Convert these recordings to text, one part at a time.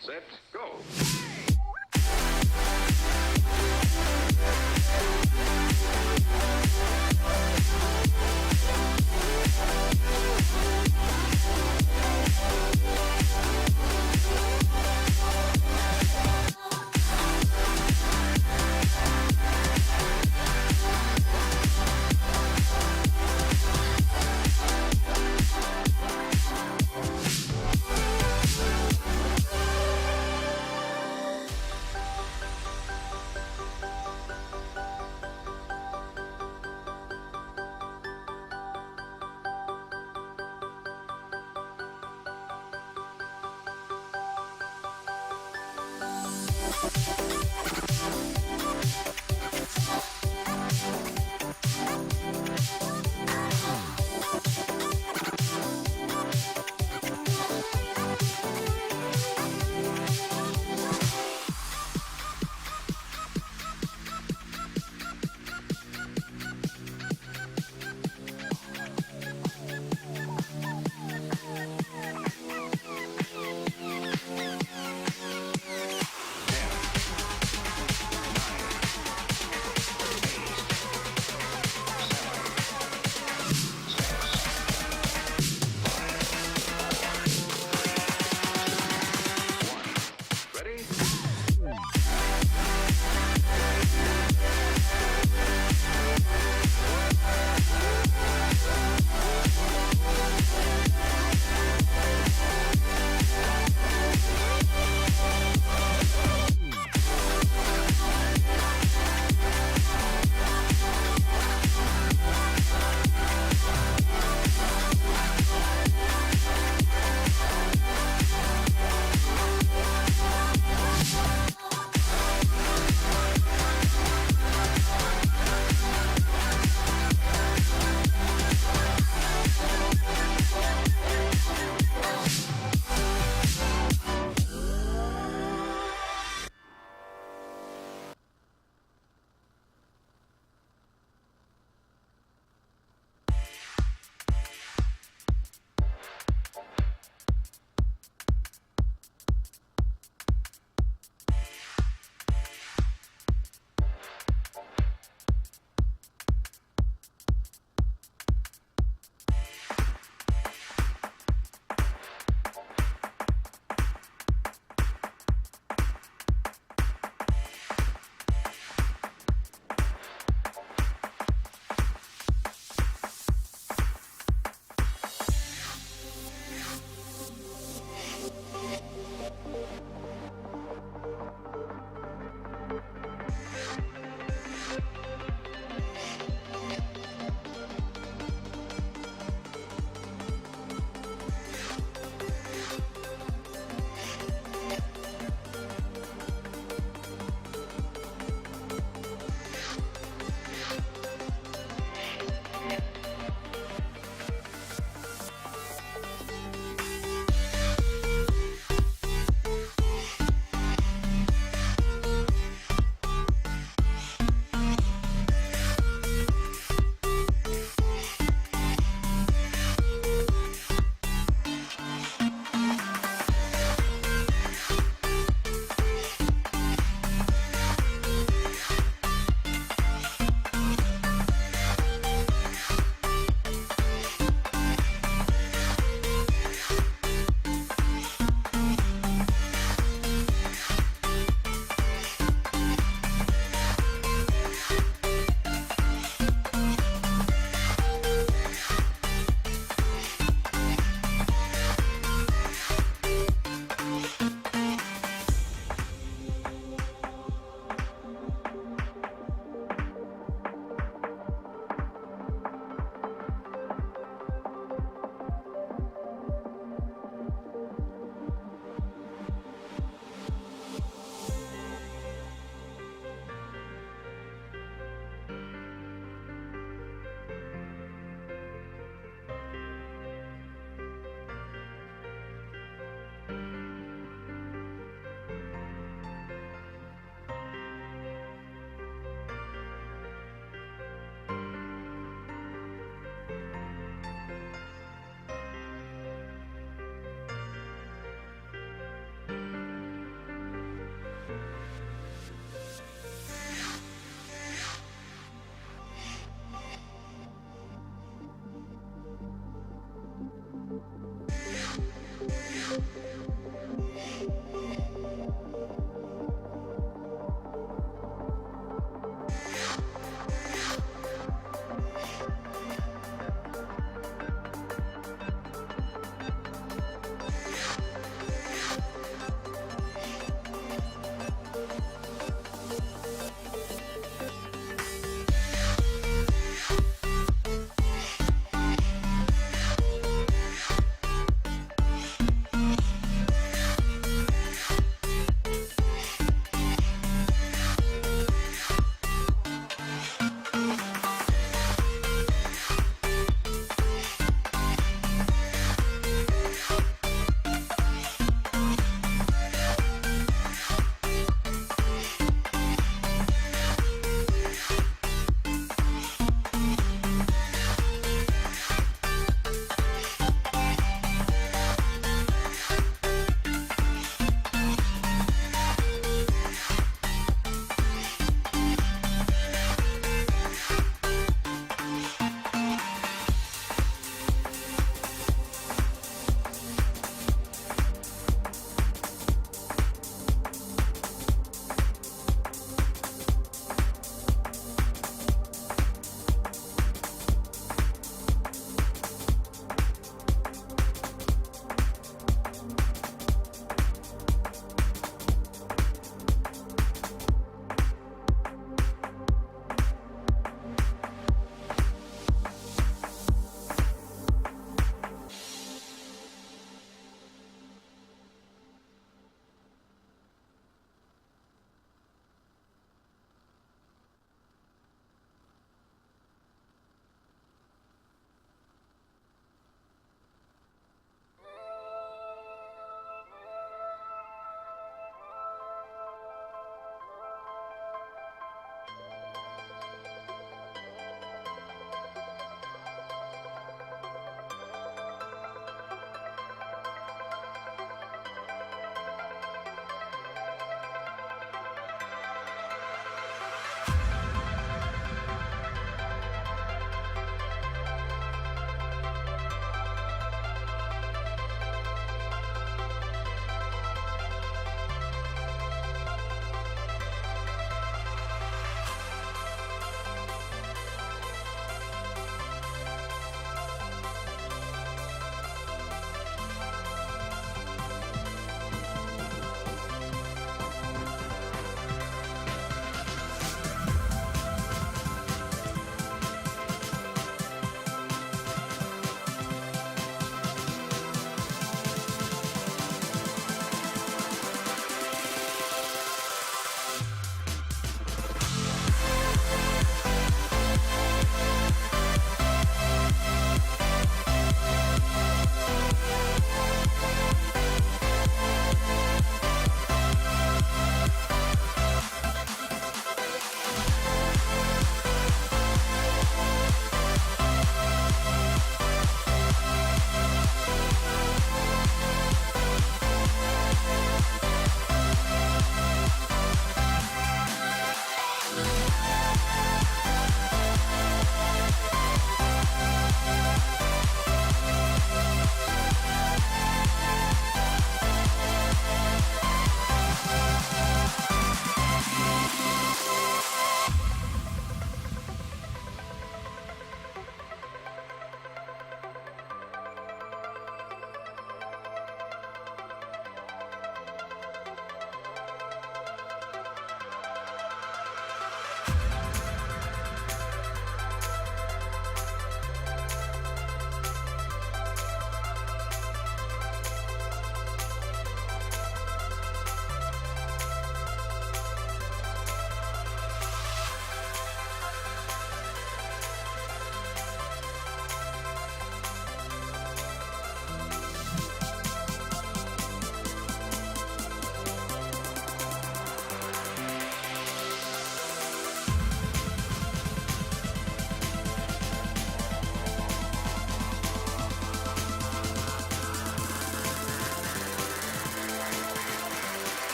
set, go.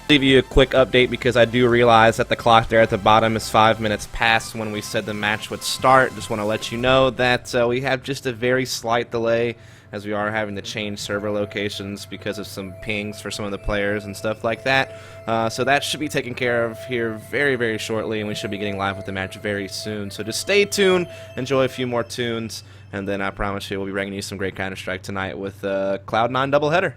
Leave you a quick update because I do realize that the clock there at the bottom is 5 minutes past when we said the match would start. Just want to let you know that we have just a very slight delay as we are having to change server locations because of some pings for some of the players and stuff like that. So that should be taken care of here very, very shortly, and we should be getting live with the match very soon. So just stay tuned, enjoy a few more tunes, and then I promise you we'll be bringing you some great Counter-Strike tonight with Cloud9 doubleheader.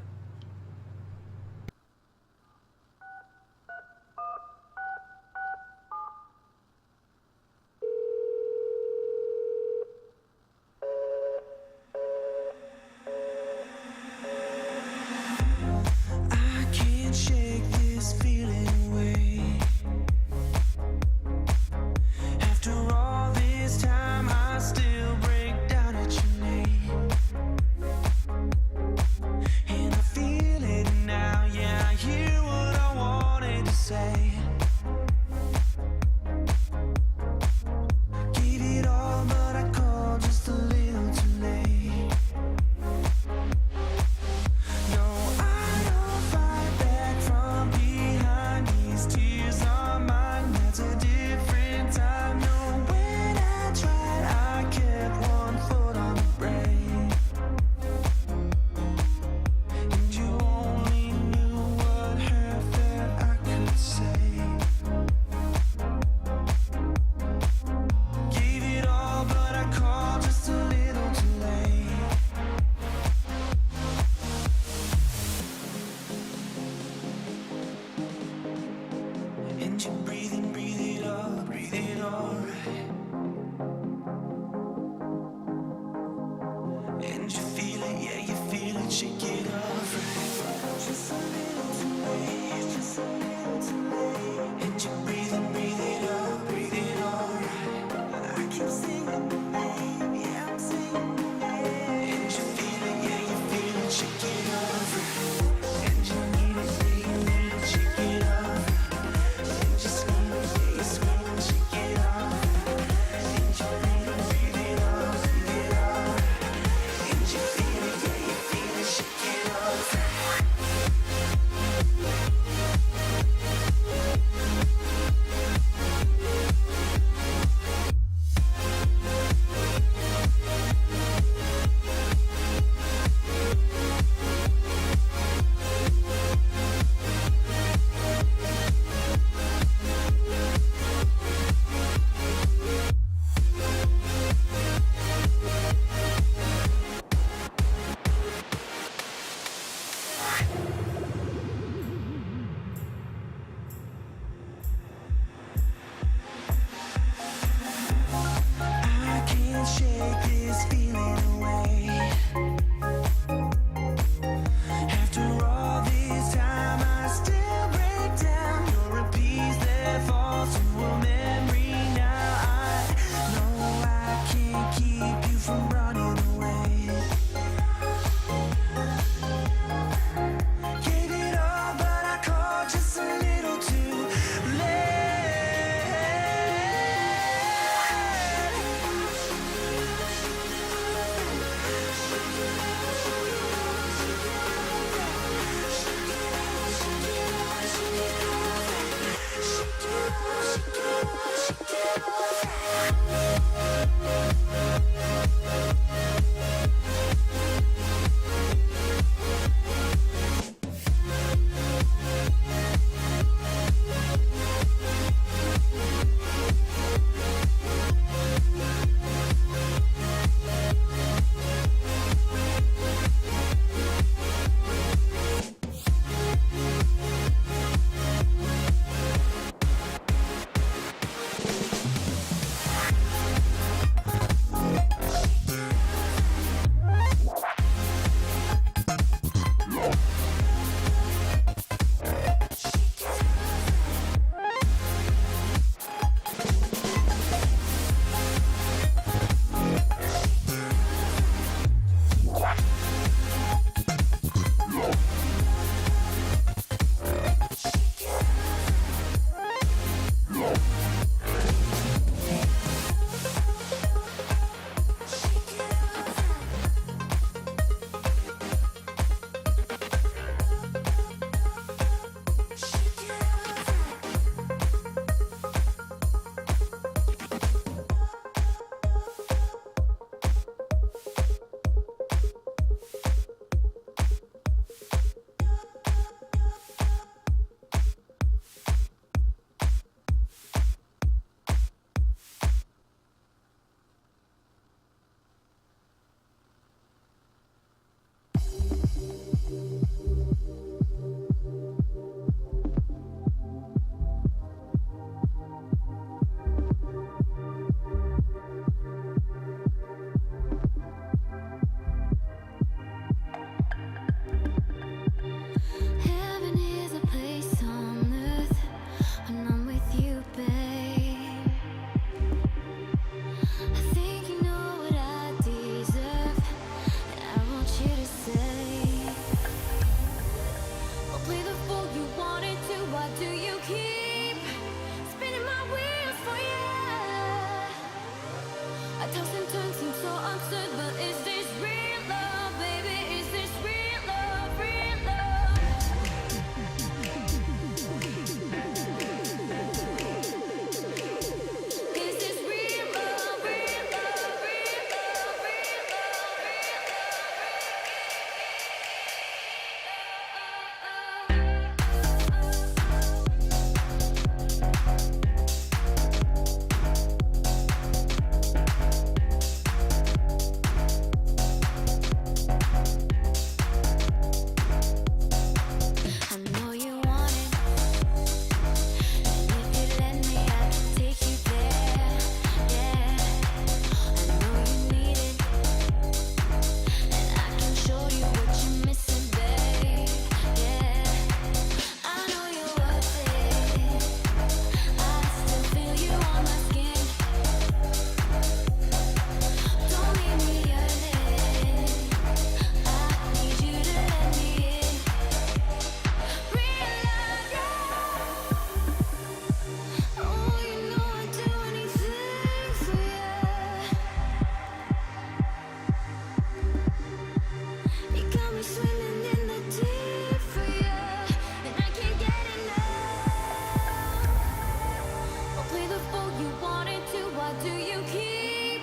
you wanted to, why do you keep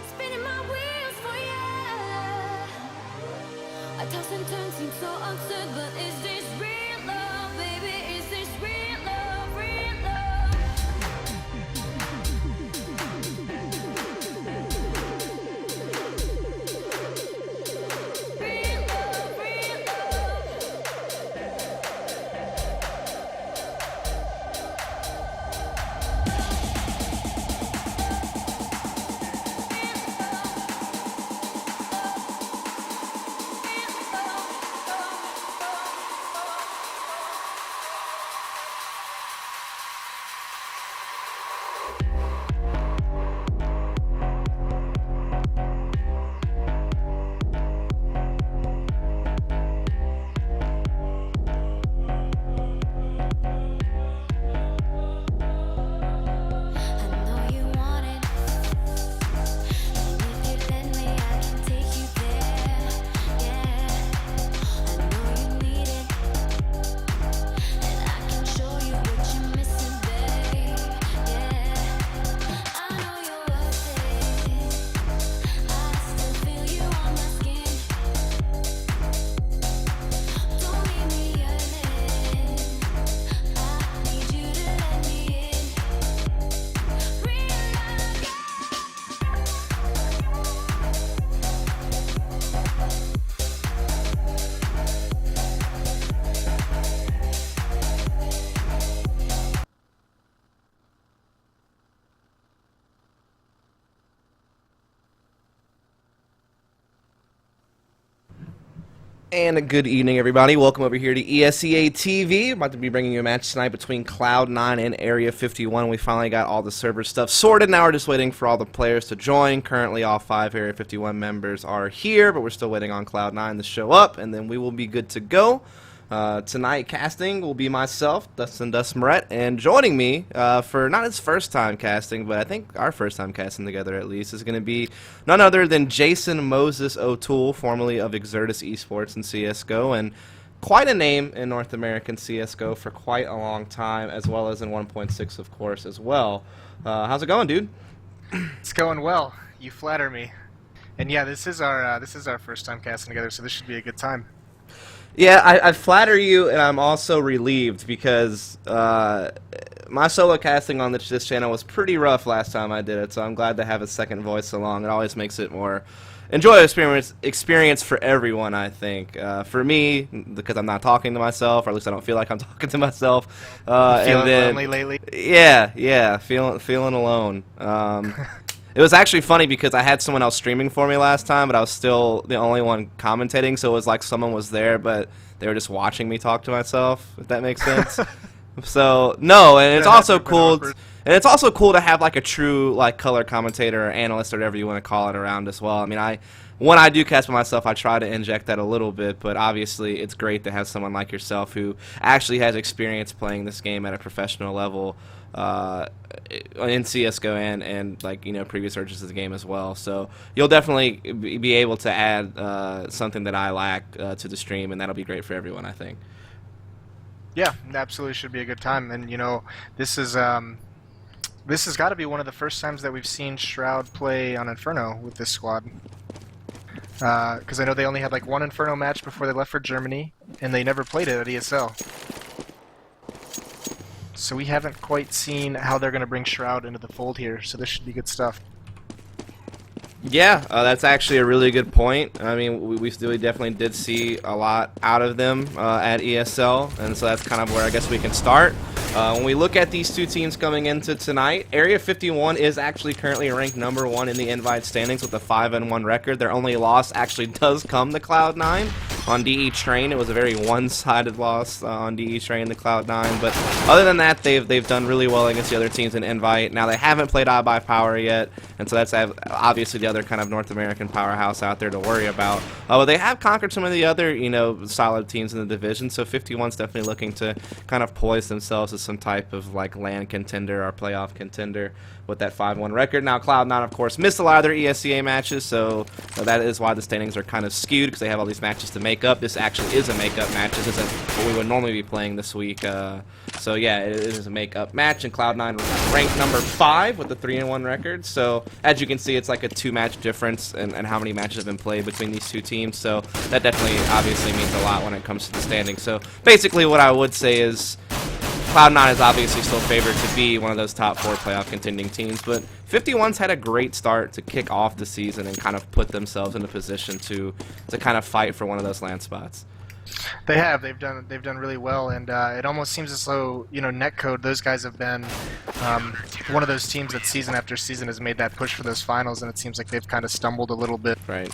spinning my wheels for you? I toss and turn, seem so absurd, but is this real love, baby? Is this real love, real love? Real love, real love. I know you want it, and if you let me, I can take you there. Yeah, I know you need it, and I can show you what you're missing, babe. Yeah, I know you're worth it. I still feel you on my skin. Don't leave me yearning. I need you to let me in. Real love. And a good evening, everybody. Welcome over here to ESEA TV. About to be bringing you a match tonight between Cloud9 and Area 51. We finally got all the server stuff sorted. Now we're just waiting for all the players to join. Currently, all 5 Area 51 members are here, but we're still waiting on Cloud9 to show up, and then we will be good to go. Tonight, casting will be myself, Dustin Moret, and joining me for not his first time casting, but I think our first time casting together at least, is going to be none other than Jason Moses O'Toole, formerly of Exertus Esports in CSGO, and quite a name in North American CSGO for quite a long time, as well as in 1.6, of course, as well. How's it going, dude? It's going well. You flatter me. And yeah, this is our first time casting together, so this should be a good time. Yeah, I flatter you, and I'm also relieved because my solo casting on this channel was pretty rough last time I did it, so I'm glad to have a second voice along. It always makes it more enjoyable experience for everyone, I think. For me, because I'm not talking to myself, or at least I don't feel like I'm talking to myself. Feeling lonely lately? Yeah, feeling alone. It was actually funny because I had someone else streaming for me last time, but I was still the only one commentating, so it was like someone was there, but they were just watching me talk to myself, if that makes sense. So, no, and it's also cool. And it's also cool to have like a true like color commentator or analyst or whatever you want to call it around as well. I mean, when I do cast by myself, I try to inject that a little bit, but obviously it's great to have someone like yourself who actually has experience playing this game at a professional level in CSGO and like, you know, previous urges of the game as well. So you'll definitely be able to add something that I lack to the stream, and that'll be great for everyone, I think. Yeah, it absolutely should be a good time. And you know, this has got to be one of the first times that we've seen Shroud play on Inferno with this squad. Because I know they only had like one Inferno match before they left for Germany, and they never played it at ESL. So we haven't quite seen how they're going to bring Shroud into the fold here, so this should be good stuff. Yeah, that's actually a really good point. I mean, we definitely did see a lot out of them at ESL, and so that's kind of where I guess we can start. When we look at these two teams coming into tonight, Area 51 is actually currently ranked #1 in the invite standings with a 5-1 record. Their only loss actually does come to Cloud9 on DE Train. It was a very one-sided loss on DE Train to Cloud9, but other than that, they've done really well against the other teams in invite. Now they haven't played iBuyPower yet, and so that's obviously the other kind of North American powerhouse out there to worry about. But they have conquered some of the other, you know, solid teams in the division, so 51's definitely looking to kind of poise themselves as some type of like LAN contender or playoff contender with that 5-1 record. Now Cloud9, of course, missed a lot of their ESEA matches, so that is why the standings are kind of skewed, because they have all these matches to make makeup. This actually is a makeup match. This isn't what we would normally be playing this week. So yeah, it is a makeup match, and Cloud9 ranked number 5 with the 3-1 record. So as you can see, it's like a 2-match difference in how many matches have been played between these two teams. So that definitely obviously means a lot when it comes to the standings. So basically what I would say is Cloud9 is obviously still favored to be one of those top 4 playoff contending teams, but 51's had a great start to kick off the season and kind of put themselves in a position to kind of fight for one of those LAN spots. They have. They've done really well, and it almost seems as though, you know, Netcode, those guys have been one of those teams that season after season has made that push for those finals, and it seems like they've kind of stumbled a little bit. Right.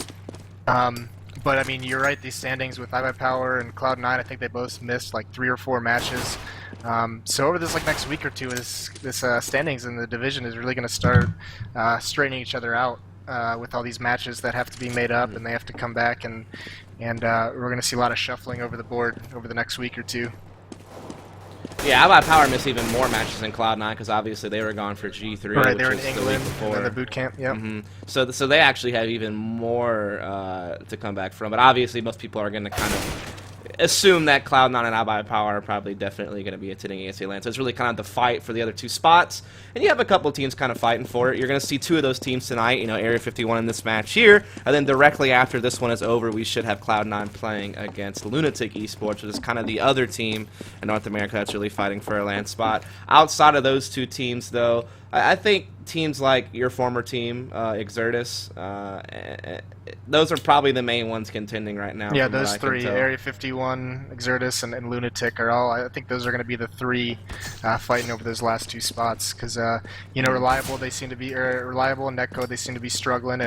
But I mean, you're right. These standings with iBuyPower and Cloud9, I think they both missed like 3 or 4 matches. So over this next week or two, this standings in the division is really going to start straightening each other out with all these matches that have to be made up, and they have to come back, and we're going to see a lot of shuffling over the board over the next week or two. Yeah, iBuyPower missed even more matches than Cloud9 because obviously they were gone for G3. Right, which they were in was England the week before. in the boot camp. Yep. So they actually have even more to come back from. But obviously, most people are going to kind of assume that Cloud9 and iBuyPower are probably definitely going to be attending ESEA LAN. So it's really kind of the fight for the other 2 spots. And you have a couple of teams kind of fighting for it. You're going to see 2 of those teams tonight, you know, Area 51 in this match here. And then directly after this one is over, we should have Cloud9 playing against Lunatic Esports, which is kind of the other team in North America that's really fighting for a LAN spot. Outside of those 2 teams, though, I think teams like your former team, Exertus, those are probably the main ones contending right now. Yeah, those 3, Area 51, Exertus, and Lunatic are all, I think those are going to be the 3 fighting over those last 2 spots, because, you know, Reliable, they seem to be, Reliable and Netcode, they seem to be struggling,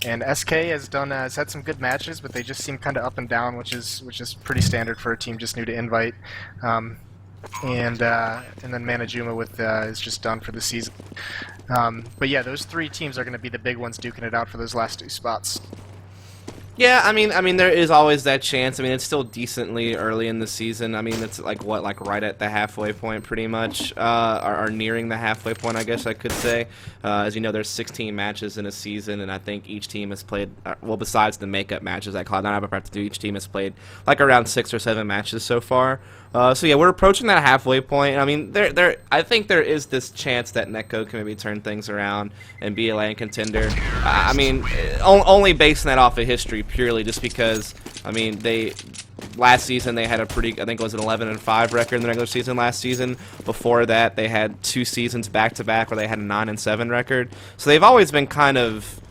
and SK has had some good matches, but they just seem kind of up and down, which is pretty standard for a team just new to invite. And then Manajuma is just done for the season. But yeah, those 3 teams are going to be the big ones duking it out for those last 2 spots. Yeah, I mean, there is always that chance. I mean, it's still decently early in the season. I mean, it's like right at the halfway point, pretty much, or nearing the halfway point, I guess I could say. As you know, there's 16 matches in a season, and I think each team has played, well, besides the makeup matches that Cloud9 have to do, each team has played like around 6 or 7 matches so far. So yeah, we're approaching that halfway point. I mean, I think there is this chance that Netcode can maybe turn things around and be a LAN contender. I mean, only basing that off of history purely, just because, I mean, last season they had a pretty, I think it was an 11-5 record in the regular season last season. Before that, they had 2 seasons back-to-back where they had a 9-7 record. So they've always been kind of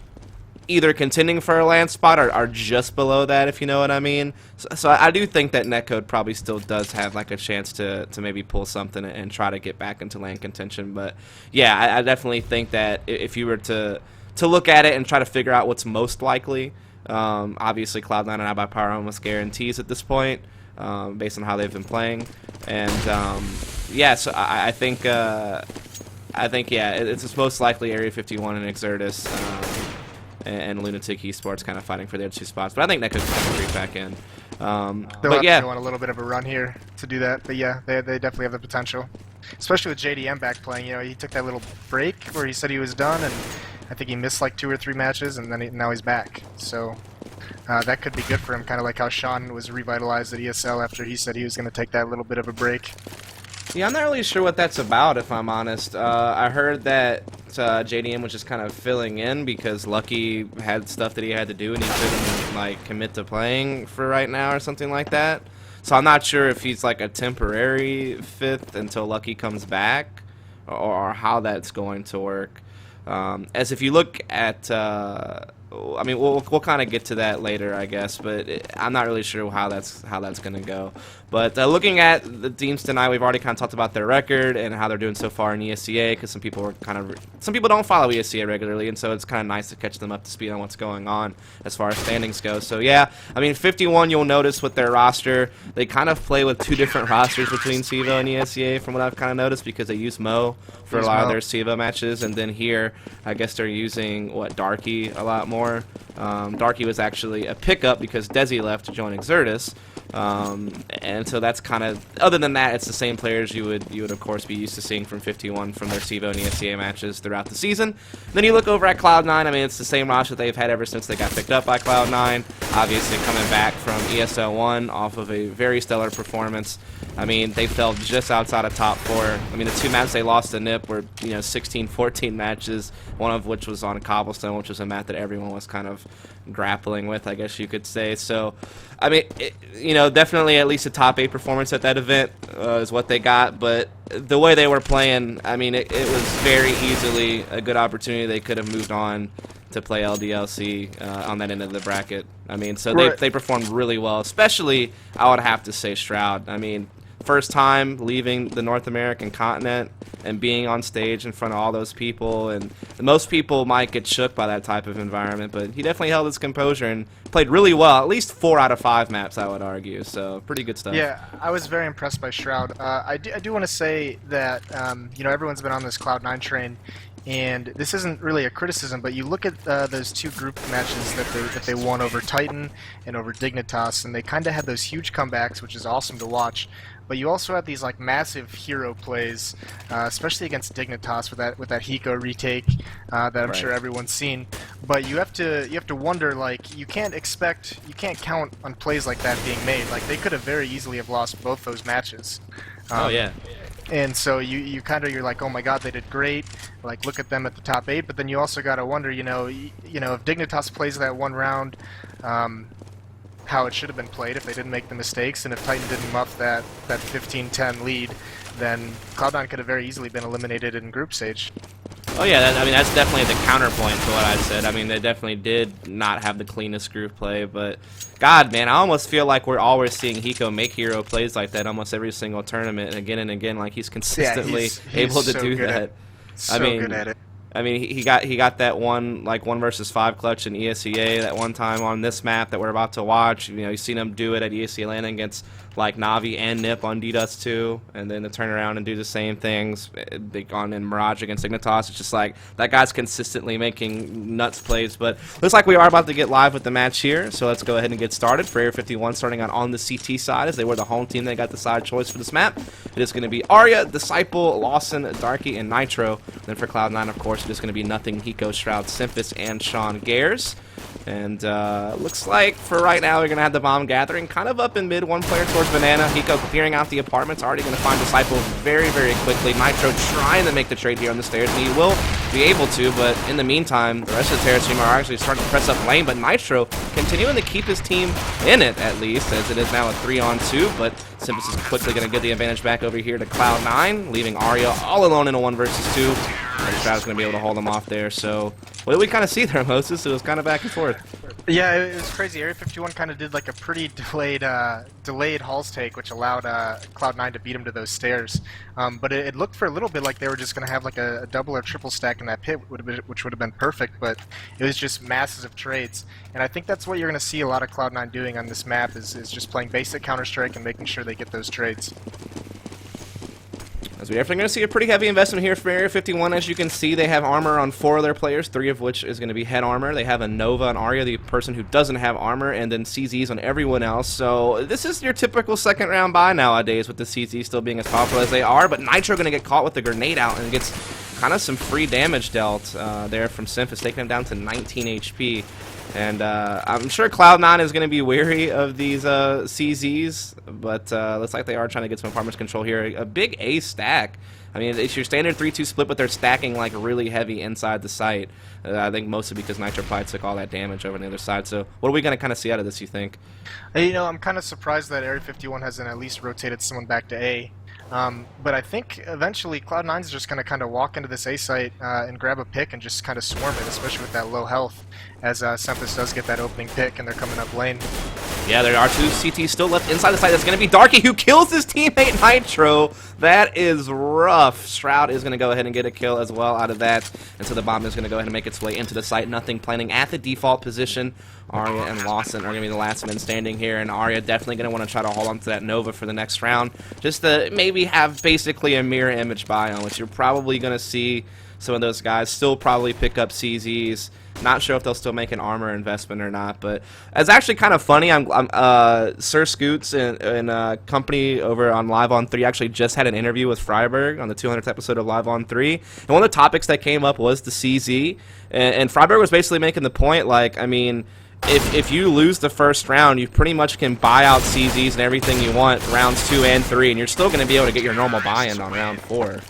either contending for a LAN spot or just below that, if you know what I mean. So I do think that Netcode probably still does have like a chance to maybe pull something and try to get back into LAN contention. But yeah, I definitely think that if you were to look at it and try to figure out what's most likely, obviously Cloud9 and iBuyPower are almost guarantees at this point, based on how they've been playing. And yeah, so I think yeah, it's most likely Area 51 and Exertus. And Lunatic Esports kind of fighting for their 2 spots, but I think Netcode can creep back in. They'll have to go on a little bit of a run here to do that, but yeah, they definitely have the potential. Especially with JDM back playing, you know, he took that little break where he said he was done, and I think he missed like 2 or 3 matches, and then now he's back. So that could be good for him, kind of like how Sean was revitalized at ESL after he said he was going to take that little bit of a break. Yeah, I'm not really sure what that's about, if I'm honest. I heard that JDM was just kind of filling in because Lucky had stuff that he had to do and he couldn't like commit to playing for right now or something like that. So I'm not sure if he's like a temporary 5th until Lucky comes back or how that's going to work. As if you look at, I mean, we'll kind of get to that later, I guess, but I'm not really sure how that's going to go. But looking at the teams tonight, we've already kind of talked about their record and how they're doing so far in ESEA, because some people don't follow ESEA regularly, and so it's kind of nice to catch them up to speed on what's going on as far as standings go. So yeah, I mean, 51, you'll notice with their roster, they kind of play with 2 different rosters between SEVO and ESEA, from what I've kind of noticed, because they use Mo for a lot of their SEVO matches, and then here, I guess they're using Darky a lot more. Darky was actually a pickup because Desi left to join Exertus. And so that's kind of, other than that, it's the same players you would of course be used to seeing from 51 from their SEVO and ESEA matches throughout the season. Then you look over at Cloud9. I mean, it's the same roster that they've had ever since they got picked up by Cloud9. Obviously coming back from ESL 1 off of a very stellar performance. I mean, they fell just outside of top 4. I mean, the 2 maps they lost to NIP were, 16-14 matches, one of which was on Cobblestone, which was a map that everyone was kind of grappling with, I guess you could say. So, I mean, definitely at least a top 8 performance at that event is what they got. But the way they were playing, I mean, it was very easily a good opportunity. They could have moved on to play LDLC on that end of the bracket. I mean, so they performed really well, especially, I would have to say, Shroud. I mean, first time leaving the North American continent and being on stage in front of all those people, and most people might get shook by that type of environment, but he definitely held his composure and played really well, at least 4 out of 5 maps, I would argue, so pretty good stuff. Yeah, I was very impressed by Shroud. I do want to say that, everyone's been on this Cloud9 train, and this isn't really a criticism, but you look at those 2 group matches that they won over Titan and over Dignitas, and they kind of had those huge comebacks, which is awesome to watch. But you also have these like massive hero plays, especially against Dignitas with that Hiko retake that I'm sure everyone's seen. But you have to wonder, like, you can't count on plays like that being made. Like, they could have very easily have lost both those matches. Oh yeah. And so you're like, oh my God, they did great. Like, look at them at the top 8. But then you also got to wonder, if Dignitas plays that one round, how it should have been played if they didn't make the mistakes, and if Titan didn't muff that 15-10 lead, then Cloud9 could have very easily been eliminated in group stage. Oh yeah, I mean, that's definitely the counterpoint to what I said. I mean, they definitely did not have the cleanest group play, but God, man, I almost feel like we're always seeing Hiko make hero plays like that almost every single tournament, and again, like he's consistently able to do that. So good at it. I mean, he got that one versus 5 clutch in ESEA that one time on this map that we're about to watch. You've seen him do it at ESEA LAN against like Navi and NIP on DDoS 2, and then to turn around and do the same things on in Mirage against Dignitas. It's just like that guy's consistently making nuts plays. But looks like we are about to get live with the match here, so let's go ahead and get started. For Area 51 starting out on the CT side, as they were the home team. They got the side choice for this map. It is going to be Arya, Disciple, Lawson, Darky, and Nitro. Then for Cloud9, of course, it is going to be Nothing, Hiko, Shroud, Simphis, and Sean Gares. And looks like for right now we're going to have the bomb gathering kind of up in mid, 1 player towards Banana. Hiko clearing out the apartments, already going to find Disciple very, very quickly. Nitro trying to make the trade here on the stairs, and he will be able to, but in the meantime, the rest of the Terra team are actually starting to press up lane, but Nitro continuing to keep his team in it, at least, as it is now a 3-on-2, but Simphis is quickly going to get the advantage back over here to Cloud9, leaving Arya all alone in a 1 versus 2. And Shroud's going to be able to hold him off there, so what did we kind of see there, Moses? It was kind of back and forth. Yeah, it was crazy. Area 51 kind of did like a pretty delayed Halls take, which allowed Cloud9 to beat him to those stairs. But it looked for a little bit like they were just going to have like a double or triple stack in that pit, which would have been perfect, but it was just masses of trades. And I think that's what you're going to see a lot of Cloud9 doing on this map is just playing basic Counter-Strike and making sure they get those trades. As we're definitely going to see a pretty heavy investment here for Area 51. As you can see, they have armor on 4 of their players, 3 of which is going to be head armor. They have a Nova on Arya, the person who doesn't have armor, and then CZs on everyone else. So this is your typical second round buy nowadays, with the CZs still being as powerful as they are. But Nitro going to get caught with the grenade out and gets kind of some free damage dealt there from Simphis, taking him down to 19 HP. And I'm sure Cloud9 is going to be wary of these CZs, but looks like they are trying to get some apartments control here. A big A stack. I mean, it's your standard 3-2 split, but they're stacking like really heavy inside the site. I think mostly because Nitro probably took all that damage over on the other side. So what are we going to kind of see out of this, you think? I'm kind of surprised that Area 51 hasn't at least rotated someone back to A. But I think eventually Cloud9 is just going to kind of walk into this A site and grab a pick and just kind of swarm it, especially with that low health, as Simphis does get that opening pick and they're coming up lane. Yeah, there are 2 CTs still left inside the site. That's going to be Darky, who kills his teammate Nitro. That is rough. Shroud is going to go ahead and get a kill as well out of that. And so the bomb is going to go ahead and make its way into the site. Nothing planning at the default position. Arya and Lawson are going to be the last men standing here, and Arya definitely going to want to try to hold on to that Nova for the next round, just to maybe have basically a mirror image buy on, which you're probably going to see some of those guys still probably pick up CZs. Not sure if they'll still make an armor investment or not, but it's actually kind of funny. Sir Scoots and company over on Live on 3 actually just had an interview with Freiburg on the 200th episode of Live on 3, and one of the topics that came up was the CZ, and Freiburg was basically making the point, like, I mean, if you lose the first round, you pretty much can buy out CZs and everything you want rounds 2 and 3, and you're still going to be able to get your normal buy-in on round 4.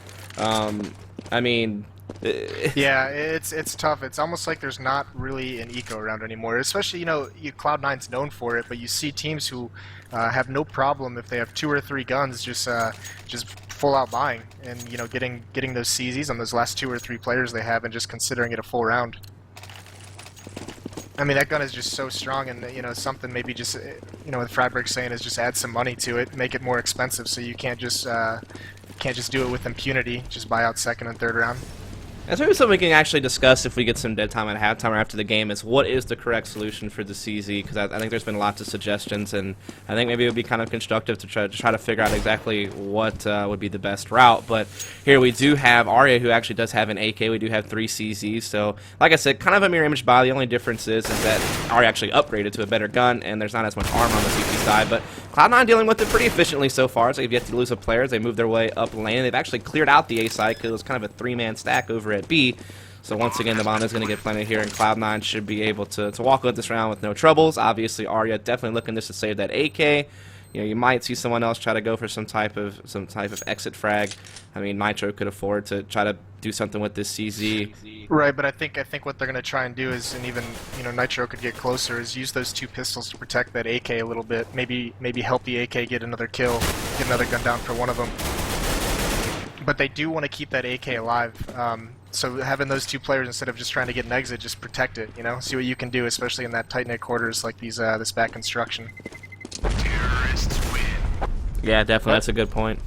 I mean... Yeah, it's tough. It's almost like there's not really an eco around anymore. Especially, Cloud9's known for it, but you see teams who have no problem if they have 2 or 3 guns just full out buying and getting those CZs on those last 2 or 3 players they have and just considering it a full round. I mean, that gun is just so strong, and something maybe just what Freiburg's saying is just add some money to it, make it more expensive, so you can't just do it with impunity. Just buy out second and third round. That's maybe something we can actually discuss if we get some dead time at halftime or after the game, is what is the correct solution for the CZ, because I think there's been lots of suggestions, and I think maybe it would be kind of constructive to try to figure out exactly what would be the best route. But here we do have Arya, who actually does have an AK. We do have 3 CZs, so like I said, kind of a mirror image buy. The only difference is that Arya actually upgraded to a better gun, and there's not as much armor on the CT side, but Cloud9 dealing with it pretty efficiently so far, so they've yet to lose a player. They moved their way up lane. They've actually cleared out the A side because it was kind of a 3-man stack over at B. So once again, the bomb is going to get planted here, and Cloud9 should be able to walk out this round with no troubles. Obviously, Arya definitely looking just to save that AK. You might see someone else try to go for some type of exit frag. I mean, Nitro could afford to try to do something with this CZ. Right, but I think what they're going to try and do is, and even Nitro could get closer, is use those 2 pistols to protect that AK a little bit. Maybe help the AK get another kill, get another gun down for one of them. But they do want to keep that AK alive. So having those 2 players, instead of just trying to get an exit, just protect it. See what you can do, especially in that tight-knit quarters like this back construction. Terrorists win. Yeah, definitely. That's a good point.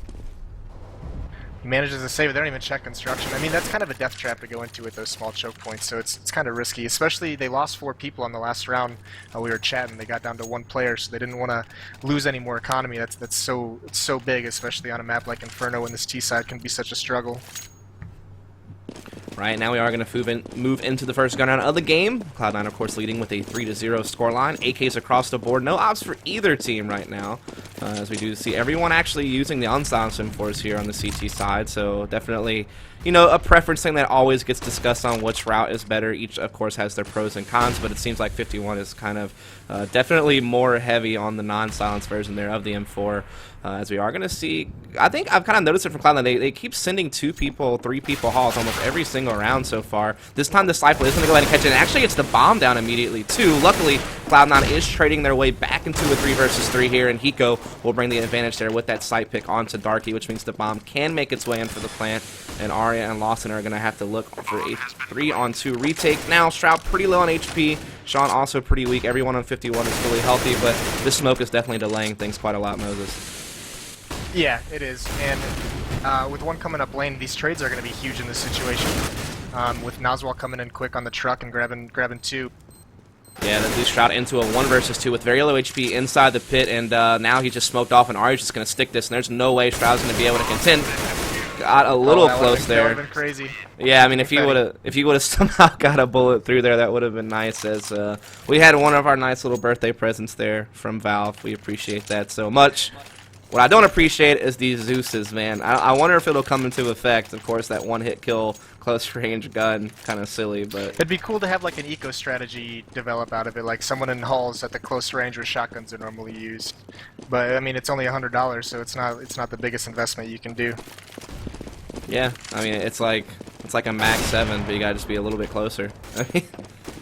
He manages to save it. They don't even check construction. I mean, that's kind of a death trap to go into with those small choke points, so it's kind of risky. Especially, they lost 4 people on the last round. We were chatting. They got down to 1 player, so they didn't want to lose any more economy. It's so big, especially on a map like Inferno, when this T side can be such a struggle. Right, now we are going to move into the first gun round of the game. Cloud9, of course, leading with a 3-0 scoreline. AKs across the board. No ops for either team right now, as we do see everyone actually using the unsilenced M4s here on the CT side. So definitely, a preference thing that always gets discussed on which route is better. Each, of course, has their pros and cons, but it seems like 51 is kind of definitely more heavy on the non-silenced version there of the M4. As we are going to see, I think I've kind of noticed it from Cloud9. They keep sending 2 people, 3 people hauls almost every single round so far. This time the Disciple is going to go ahead and catch it, and actually gets the bomb down immediately too. Luckily, Cloud9 is trading their way back into a 3 versus 3 here, and Hiko will bring the advantage there with that sight pick onto Darky, which means the bomb can make its way in for the plant, and Arya and Lawson are going to have to look for a 3-on-2 retake. Now, Shroud pretty low on HP. Sean also pretty weak. Everyone on 51 is fully healthy, but this smoke is definitely delaying things quite a lot, Moses. Yeah, it is, and with 1 coming up lane, these trades are going to be huge in this situation. With Nazwal coming in quick on the truck and grabbing 2. Yeah, that leaves Shroud into a 1 versus 2 with very low HP inside the pit, and now he just smoked off, and Arya's just going to stick this, and there's no way Shroud's going to be able to contend. Got a little close there. That would have been crazy. Yeah, I mean, if he would have somehow got a bullet through there, that would have been nice. As we had one of our nice little birthday presents there from Valve. We appreciate that so much. What I don't appreciate is these Zeuses, man. I wonder if it'll come into effect. Of course, that 1-hit kill, close range gun, kind of silly, but it'd be cool to have like an eco strategy develop out of it, like someone in halls at the close range where shotguns are normally used. But I mean, it's only $100, so it's not the biggest investment you can do. Yeah, I mean, it's like a Max 7, but you gotta just be a little bit closer. I mean,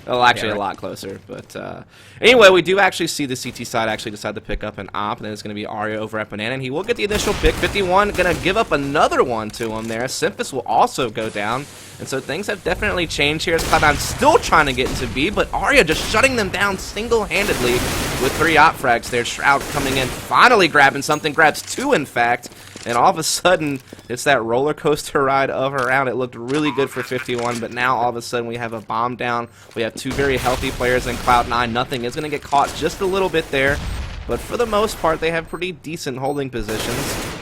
well, actually, a lot closer. But anyway, we do actually see the CT side actually decide to pick up an op, and then it's going to be Arya over at Banana, and he will get the initial pick. 51 going to give up another one to him there. Sympus will also go down, and so things have definitely changed here. As Cloud9 still trying to get into B, but Arya just shutting them down single-handedly with 3 op frags there. Shroud coming in, finally grabbing something, grabs 2 in fact. And all of a sudden, it's that roller coaster ride of a round. It looked really good for 51, but now all of a sudden we have a bomb down. We have 2 very healthy players in Cloud9. Nothing is going to get caught just a little bit there, but for the most part, they have pretty decent holding positions.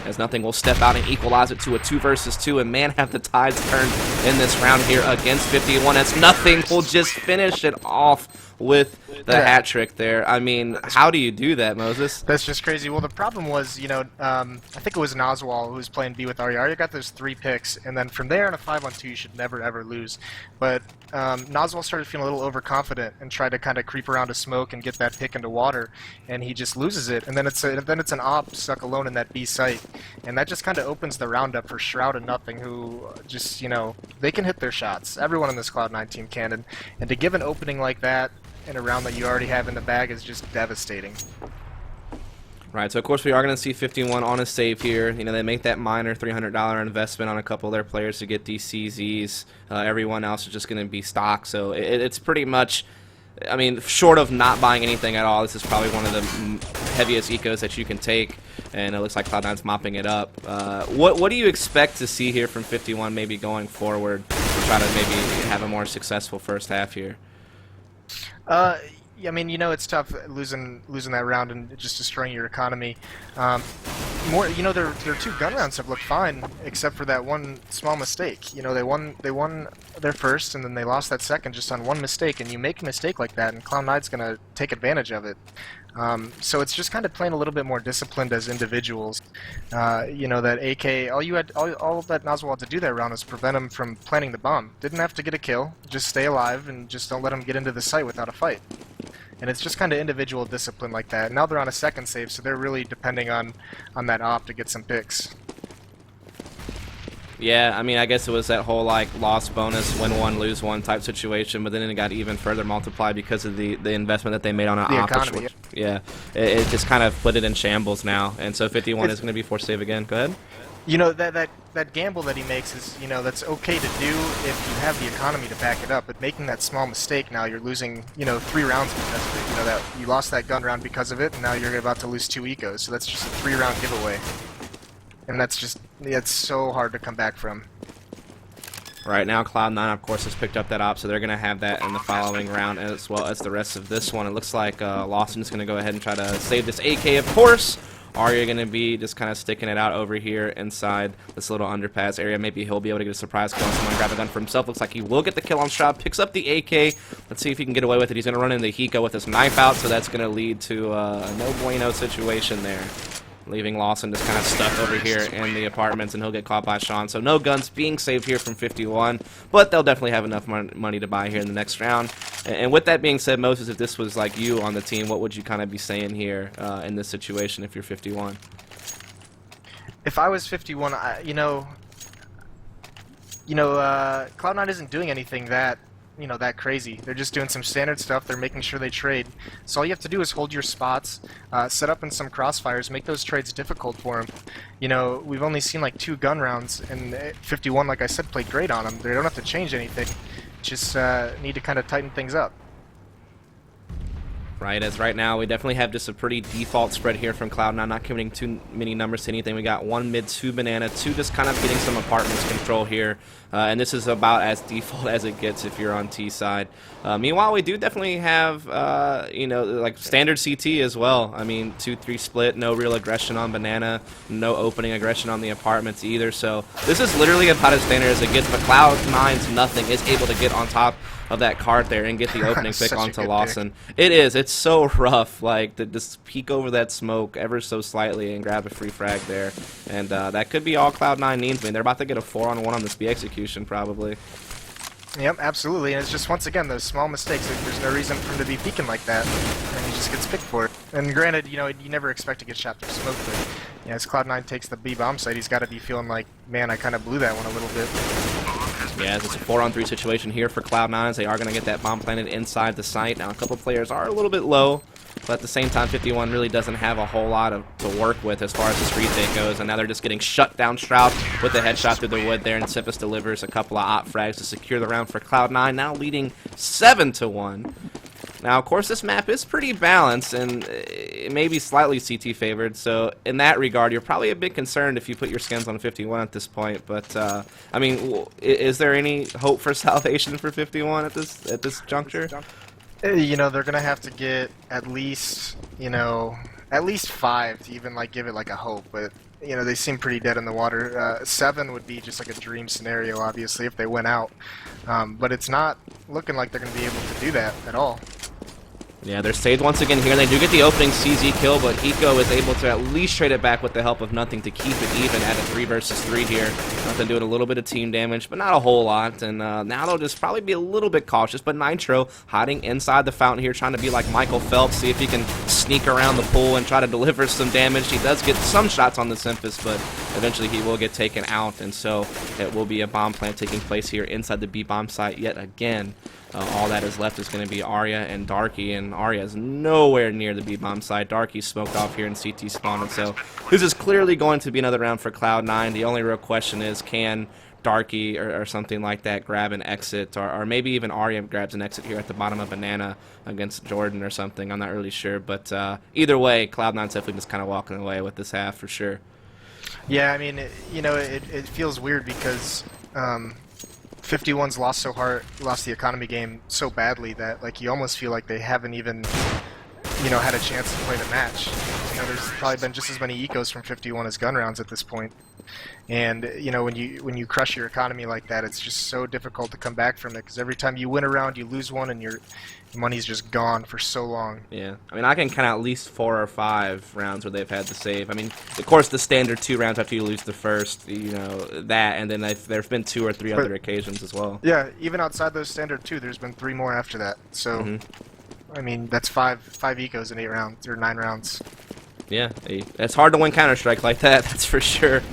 as Nothing will step out and equalize it to a 2 versus 2, and man, have the tides turned in this round here against 51, as Nothing will just finish it off with the hat trick there. I mean, how do you do that, Moses? That's just crazy. Well, the problem was, you know, I think it was Nazwal who was playing B with Arya. Arya got those 3 picks, and then from there in a 5-on-2, you should never ever lose. But Nazwal started feeling a little overconfident and tried to kind of creep around a smoke and get that pick into water, and he just loses it. And then it's an op stuck alone in that B site, and that just kind of opens the round up for Shroud and Nothing, who just, you know, they can hit their shots. Everyone on this Cloud9 team can, and to give an opening like that in a round that you already have in the bag is just devastating. Right, so of course we are going to see 51 on a save here. You know, they make that minor $300 investment on a couple of their players to get these CZs. Everyone else is just going to be stock, so it's pretty much, I mean, short of not buying anything at all, this is probably one of the heaviest ecos that you can take, and it looks like Cloud9's mopping it up. What do you expect to see here from 51 maybe going forward to try to maybe have a more successful first half here? Yeah, I mean, you know, it's tough losing that round and just destroying your economy. More, you know, their 2 gun rounds have looked fine, except for that one small mistake. You know, they won their first, and then they lost that second just on one mistake. And you make a mistake like that, and Cloud9's gonna take advantage of it. So it's just kind of playing a little bit more disciplined as individuals. You know, that AK, all that Nazwal had to do that round is prevent him from planting the bomb. Didn't have to get a kill, just stay alive and just don't let him get into the site without a fight. And it's just kind of individual discipline like that. Now they're on a second save, so they're really depending on that op to get some picks. Yeah, I mean, I guess it was that whole, like, loss bonus, win one, lose one type situation, but then it got even further multiplied because of the investment that they made on an The op. economy, Yeah, it just kind of put it in shambles now, and so 51 is going to be forced save again. Go ahead. You know, that gamble that he makes is, you know, that's okay to do if you have the economy to back it up, but making that small mistake now, you're losing, you know, 3 rounds because of it. You know, that you lost that gun round because of it, and now you're about to lose 2 ecos, so that's just a 3-round giveaway. And that's just, it's so hard to come back from. Right now, Cloud9, of course, has picked up that op, so they're going to have that in the following round as well as the rest of this one. It looks like Lawson's going to go ahead and try to save this AK, of course. Arya going to be just kind of sticking it out over here inside this little underpass area. Maybe he'll be able to get a surprise kill on someone, grab a gun for himself. Looks like he will get the kill on Shroud, picks up the AK. Let's see if he can get away with it. He's going to run into Hiko with his knife out, so that's going to lead to a no bueno situation there, leaving Lawson just kind of stuck over here in the apartments, and he'll get caught by Sean. So no guns being saved here from 51, but they'll definitely have enough money to buy here in the next round. And with that being said, Moses, if this was like you on the team, what would you kind of be saying here in this situation if you're 51? If I was 51, Cloud9 isn't doing anything that crazy. They're just doing some standard stuff. They're making sure they trade. So all you have to do is hold your spots, set up in some crossfires, make those trades difficult for them. You know, we've only seen like 2 gun rounds, and 51, like I said, played great on them. They don't have to change anything. Just need to kind of tighten things up. Right, as right now we definitely have just a pretty default spread here from Cloud9, not committing too many numbers to anything. We got 1 mid, 2 banana, 2 just kind of getting some apartments control here, and this is about as default as it gets if you're on T side. Meanwhile, we do definitely have like standard CT as well. I mean, 2-3 split, no real aggression on banana, no opening aggression on the apartments either. So this is literally about as standard as it gets. But Cloud9's Nothing is able to get on top of that cart there and get the opening pick onto Lawson. It is. It's so rough. Like, to just peek over that smoke ever so slightly and grab a free frag there. And that could be all Cloud9 needs. I mean, they're about to get a 4-on-1 on this B execution, probably. Yep, absolutely. And it's just, once again, those small mistakes. There's no reason for him to be peeking like that. And he just gets picked for it. And granted, you know, you never expect to get shot through smoke, but you know, as Cloud9 takes the B bomb site, he's got to be feeling like, man, I kind of blew that one a little bit. Yeah, it's a 4-on-3 situation here for Cloud9 as they are going to get that bomb planted inside the site. Now, a couple players are a little bit low, but at the same time, 51 really doesn't have a whole lot to work with as far as this retake goes, and now they're just getting shut down. Shroud with the headshot through the wood there, and Syphis delivers a couple of op frags to secure the round for Cloud9, now leading 7-1. Now, of course, this map is pretty balanced, and it may be slightly CT favored, so in that regard, you're probably a bit concerned if you put your skins on 51 at this point, but, I mean, is there any hope for salvation for 51 at this juncture? You know, they're going to have to get at least 5 to even, like, give it, like, a hope, but you know, they seem pretty dead in the water. 7 would be just like a dream scenario, obviously, if they went out. But it's not looking like they're going to be able to do that at all. Yeah, they're saved once again here. They do get the opening CZ kill, but Eco is able to at least trade it back with the help of Nothing to keep it even at a 3 versus 3 here. Nothing doing a little bit of team damage, but not a whole lot. And now they'll just probably be a little bit cautious. But Nitro hiding inside the fountain here, trying to be like Michael Phelps, see if he can sneak around the pool and try to deliver some damage. He does get some shots on the Symphosis, but eventually he will get taken out. And so it will be a bomb plant taking place here inside the B-bomb site yet again. All that is left is going to be Arya and Darky, and Arya is nowhere near the B-bomb side. Darky's smoked off here in CT spawn, and so this is clearly going to be another round for Cloud9. The only real question is, can Darky or something like that grab an exit, or maybe even Arya grabs an exit here at the bottom of Banana against Jordan or something. I'm not really sure, but either way, Cloud9's definitely just kind of walking away with this half for sure. Yeah, I mean, it feels weird because 51's lost the economy game so badly that like you almost feel like they haven't even, had a chance to play the match. There's probably been just as many ecos from 51 as gun rounds at this point. And when you crush your economy like that, it's just so difficult to come back from it, because every time you win a round, you lose one, and your money's just gone for so long. Yeah, I mean, I can count at least 4 or 5 rounds where they've had to save. I mean, of course, the standard 2 rounds after you lose the first, that, and then there's been 2 or 3 other occasions as well. Yeah, even outside those standard 2, there's been 3 more after that. So, I mean, that's 5 ecos in 8 rounds or 9 rounds. Yeah, it's hard to win Counter-Strike like that, that's for sure.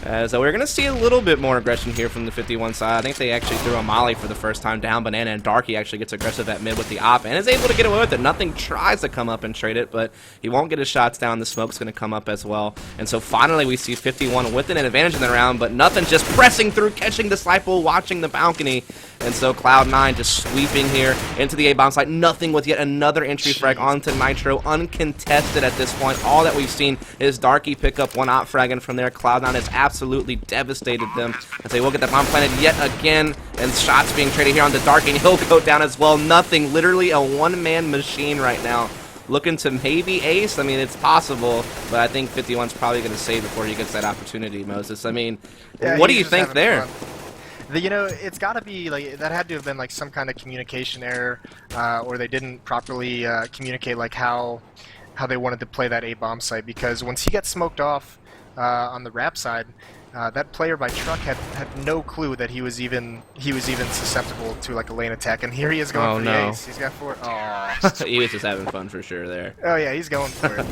As we're going to see a little bit more aggression here from the 51 side. I think they actually threw a molly for the first time down Banana, and Darky actually gets aggressive at mid with the op and is able to get away with it. Nothing tries to come up and trade it, but he won't get his shots down. The smoke's going to come up as well. And so finally we see 51 with an advantage in the round, but Nothing just pressing through, catching Disciple, watching the balcony. And so Cloud9 just sweeping here into the A-bomb site. Nothing with yet another entry frag onto Nitro, uncontested at this point. All that we've seen is Darky pick up 1 op frag, and from there Cloud9 has absolutely devastated them as they will get that bomb planted yet again, and shots being traded here on the Darky, and he'll go down as well. Nothing, literally a one-man machine right now, looking to maybe ace. I mean, it's possible, but I think 51's probably going to save before he gets that opportunity, Moses. I mean, yeah, what do you think there? It's got to be like that had to have been like some kind of communication error, or they didn't properly communicate like how they wanted to play that A-bomb site, because once he gets smoked off on the rap side, that player by truck had no clue that he was even susceptible to like a lane attack, and here he is going for the ace. He's got 4. Oh, He was just having fun for sure there. Oh yeah, he's going for it.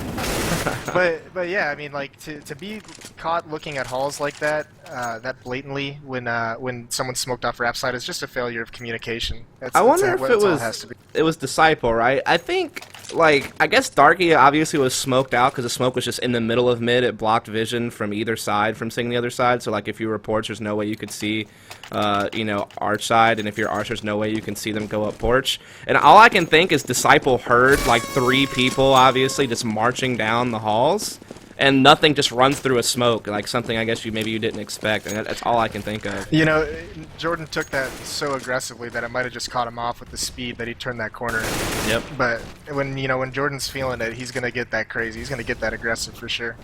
but yeah, I mean, like to be caught looking at halls like that, that blatantly when someone smoked off rap side is just a failure of communication. I wonder if it was Disciple, right? I think, like, I guess Darky obviously was smoked out because the smoke was just in the middle of mid. It blocked vision from either side from seeing the other side. So like if you were porch, there's no way you could see arch side, and if you're arch, there's no way you can see them go up porch. And all I can think is Disciple heard like 3 people obviously just marching down the halls, and Nothing just runs through a smoke, like something I guess maybe you didn't expect, and that's all I can think of. Jordan took that so aggressively that it might have just caught him off with the speed that he turned that corner. Yep. But when Jordan's feeling it, he's gonna get that crazy. He's gonna get that aggressive for sure.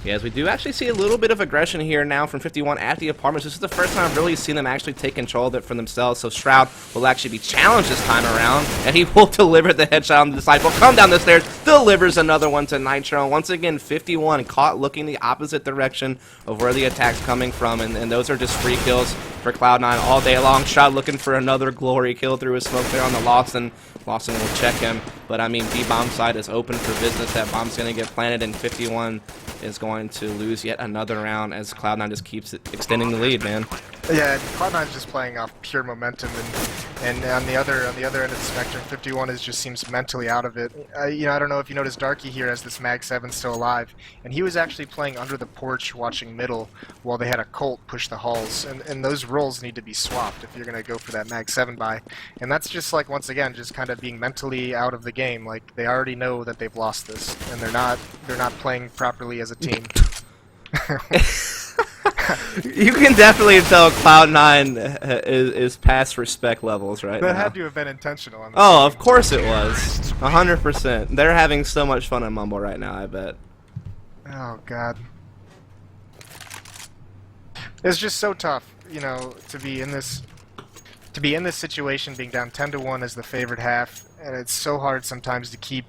Yes, we do actually see a little bit of aggression here now from 51 at the apartments. This is the first time I've really seen them actually take control of it for themselves. So Shroud will actually be challenged this time around, and he will deliver the headshot on the Disciple. Come down the stairs, delivers another one to Nitro. Once again, 51 caught looking the opposite direction of where the attack's coming from, and those are just free kills for Cloud9 all day long. Shroud looking for another glory kill through his smoke there on the Lawson. Lawson will check him, but I mean, B-bomb side is open for business. That bomb's going to get planted, and 51 is going to lose yet another round as Cloud9 just keeps extending the lead, man. Yeah, Cloud9's just playing off pure momentum, and on the other end of the spectrum, 51 just seems mentally out of it. I don't know if you noticed, Darky here has this Mag 7 still alive, and he was actually playing under the porch watching middle while they had a Colt push the halls, and those roles need to be swapped if you're going to go for that Mag 7 buy. And that's just like, once again, just kind of being mentally out of the game. Like, they already know that they've lost this, and they're not playing properly as a team. You can definitely tell Cloud9 is past respect levels right now. That had to have been intentional. Oh, of course it was. 100%. They're having so much fun at Mumble right now, I bet. Oh, God. It's just so tough, you know, to be in this situation, being down 10-1 as the favored half, and it's so hard sometimes to keep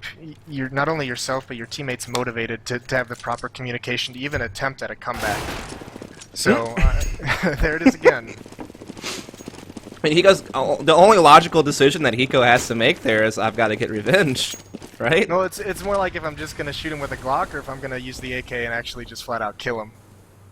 not only yourself but your teammates motivated to have the proper communication to even attempt at a comeback. So there it is again. I mean, the only logical decision that Hiko has to make there is I've got to get revenge, right? No, it's more like if I'm just gonna shoot him with a Glock or if I'm gonna use the AK and actually just flat out kill him.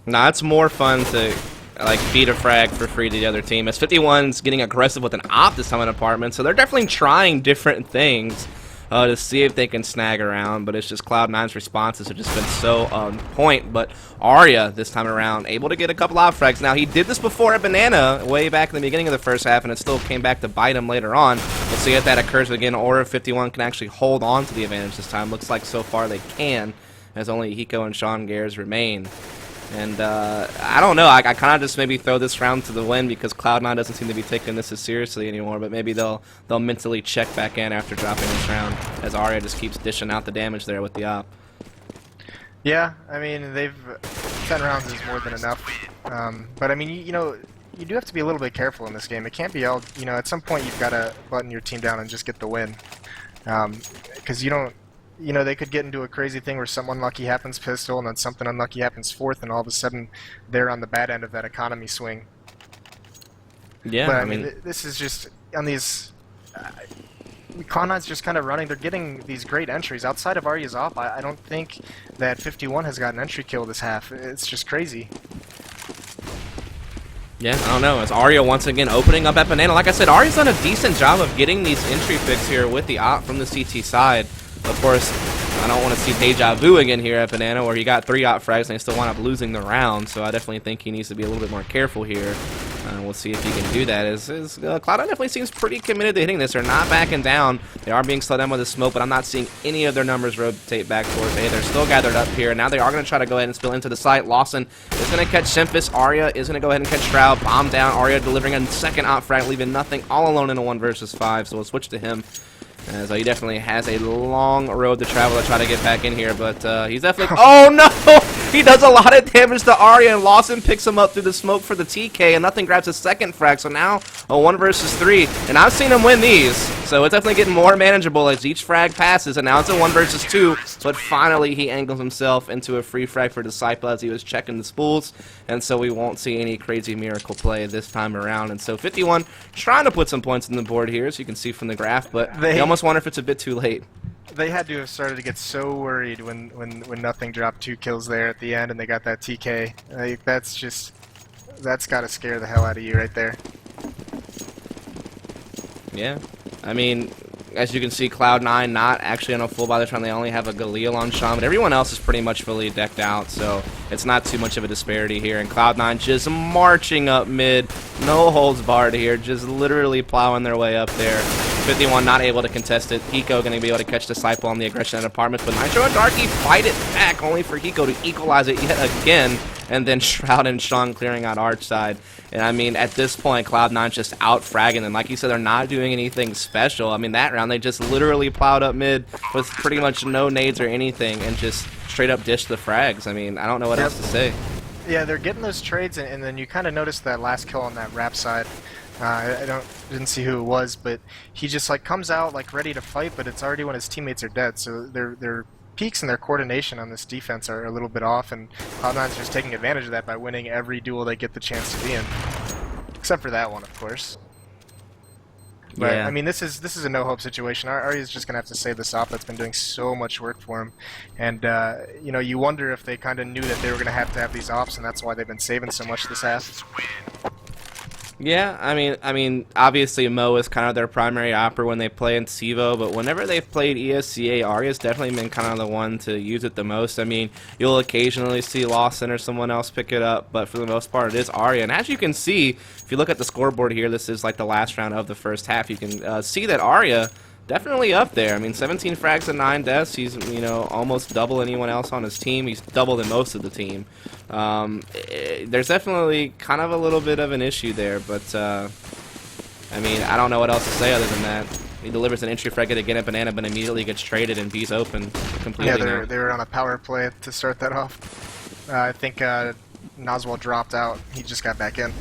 Nah, it's more fun to like feed a frag for free to the other team. As 51's getting aggressive with an op this time in apartment, so they're definitely trying different things to see if they can snag around, but it's just Cloud9's responses have just been so on point. But Arya, this time around, able to get a couple op frags. Now, he did this before at Banana, way back in the beginning of the first half, and it still came back to bite him later on. We'll see if that occurs again, or if 51 can actually hold on to the advantage this time. Looks like so far they can, as only Hiko and Sean Gares remain. And I don't know, I kind of just maybe throw this round to the wind because Cloud9 doesn't seem to be taking this as seriously anymore, but maybe they'll mentally check back in after dropping this round, as Arya just keeps dishing out the damage there with the op. Yeah, I mean, 10 rounds is more than enough. But I mean, you know, you do have to be a little bit careful in this game. It can't be all, you know, at some point you've got to button your team down and just get the win. Because you don't, you know, they could get into a crazy thing where something unlucky happens pistol and then something unlucky happens fourth, and all of a sudden they're on the bad end of that economy swing. Yeah, but I mean, this is just on these. Cloud9's just kind of running. They're getting these great entries outside of Arya's op. I don't think that 51 has got an entry kill this half. It's just crazy. yeah, I don't know. As Arya once again opening up at Banana. Like I said, Arya's done a decent job of getting these entry picks here with the op from the CT side. Of course, I don't want to see deja vu again here at Banana, where he got 3 op frags and they still wound up losing the round. So I definitely think he needs to be a little bit more careful here. We'll see if he can do that. Cloud9 definitely seems pretty committed to hitting this. They're not backing down. They are being slowed down by the smoke, but I'm not seeing any of their numbers rotate back towards A. They're still gathered up here. Now they are going to try to go ahead and spill into the site. Lawson is going to catch Simphis. Arya is going to go ahead and catch Shroud. Bomb down. Arya delivering a second op frag, leaving nothing all alone in a 1 versus 5. So we'll switch to him. As he definitely has a long road to travel to try to get back in here, but he's definitely... Oh no! He does a lot of damage to Arya, and Lawson picks him up through the smoke for the TK, and nothing grabs a second frag, so now a 1 versus 3. And I've seen him win these, so it's definitely getting more manageable as each frag passes, and now it's a 1 versus 2, but finally he angles himself into a free frag for Disciple as he was checking the spools, and so we won't see any crazy miracle play this time around. And so 51 trying to put some points on the board here, as you can see from the graph, but they almost wonder if it's a bit too late. They had to have started to get so worried when nothing dropped 2 kills there at the end and they got that TK. Like, that's got to scare the hell out of you right there. Yeah, I mean, as you can see, Cloud9 not actually on a full buy this round. They only have a Galil on Sean, but everyone else is pretty much fully decked out, so it's not too much of a disparity here. And Cloud9 just marching up mid, no holds barred here, just literally plowing their way up there. 51 not able to contest it. Hiko going to be able to catch Disciple on the aggression at apartments, but Nitro and Darky fight it back, only for Hiko to equalize it yet again, and then Shroud and Sean clearing out Arch side. And I mean, at this point, Cloud9's just out fragging them. Like you said, they're not doing anything special. I mean, that round they just literally plowed up mid with pretty much no nades or anything and just straight up dished the frags. I mean, I don't know what else to say. Yeah, they're getting those trades, and then you kind of notice that last kill on that rap side. I didn't see who it was, but he just like comes out like ready to fight, but it's already when his teammates are dead. So their peaks and their coordination on this defense are a little bit off, and Cloud9's just taking advantage of that by winning every duel they get the chance to be in, except for that one, of course. But Yeah. I mean, this is a no-hope situation. Arya's just gonna have to save this off. That's been doing so much work for him, and you know, you wonder if they kind of knew that they were gonna have to have these ops, and that's why they've been saving so much this half. Yeah, I mean, obviously Mo is kind of their primary opper when they play in CEVO, but whenever they've played ESEA, Arya's definitely been kind of the one to use it the most. I mean, you'll occasionally see Lawson or someone else pick it up, but for the most part, it is Arya. And as you can see, if you look at the scoreboard here, this is like the last round of the first half. You can see that Arya definitely up there. I mean, 17 frags and 9 deaths. He's, you know, almost double anyone else on his team. He's double than most of the team. There's definitely kind of a little bit of an issue there, but I mean, I don't know what else to say other than that. He delivers an entry frag again at Banana, but immediately gets traded and B's open completely. Yeah, they were on a power play to start that off. I think Noswell dropped out. He just got back in.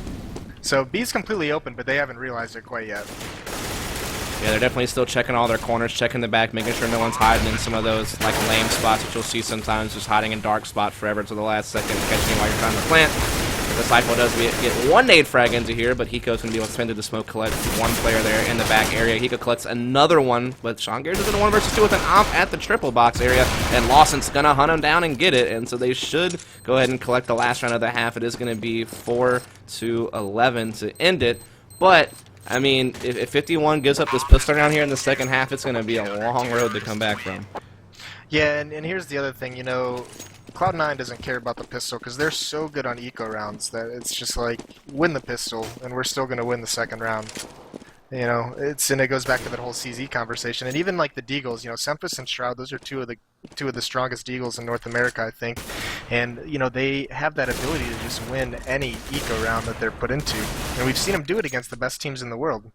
So B's completely open, but they haven't realized it quite yet. Yeah, they're definitely still checking all their corners, checking the back, making sure no one's hiding in some of those like lame spots that you'll see sometimes, just hiding in dark spot forever to the last second, catching you while you're trying to plant. The Cypher does get one nade frag into here, but Hiko's going to be able to spin through the smoke, collect one player there in the back area. Hiko collects another one, but Sean Gears is in a 1 versus 2 with an op at the triple box area, and Lawson's going to hunt him down and get it, and so they should go ahead and collect the last round of the half. It is going to be 4-11 to end it, but I mean, if 51 gives up this pistol round here in the second half, it's going to be a long road to come back from. Yeah, and here's the other thing, you know, Cloud9 doesn't care about the pistol because they're so good on eco rounds that it's just like, win the pistol, and we're still going to win the second round. You know, and it goes back to that whole CZ conversation, and even like the Deagles, you know, Sempus and Shroud, those are two of the strongest Deagles in North America, I think, and you know they have that ability to just win any eco round that they're put into, and we've seen them do it against the best teams in the world.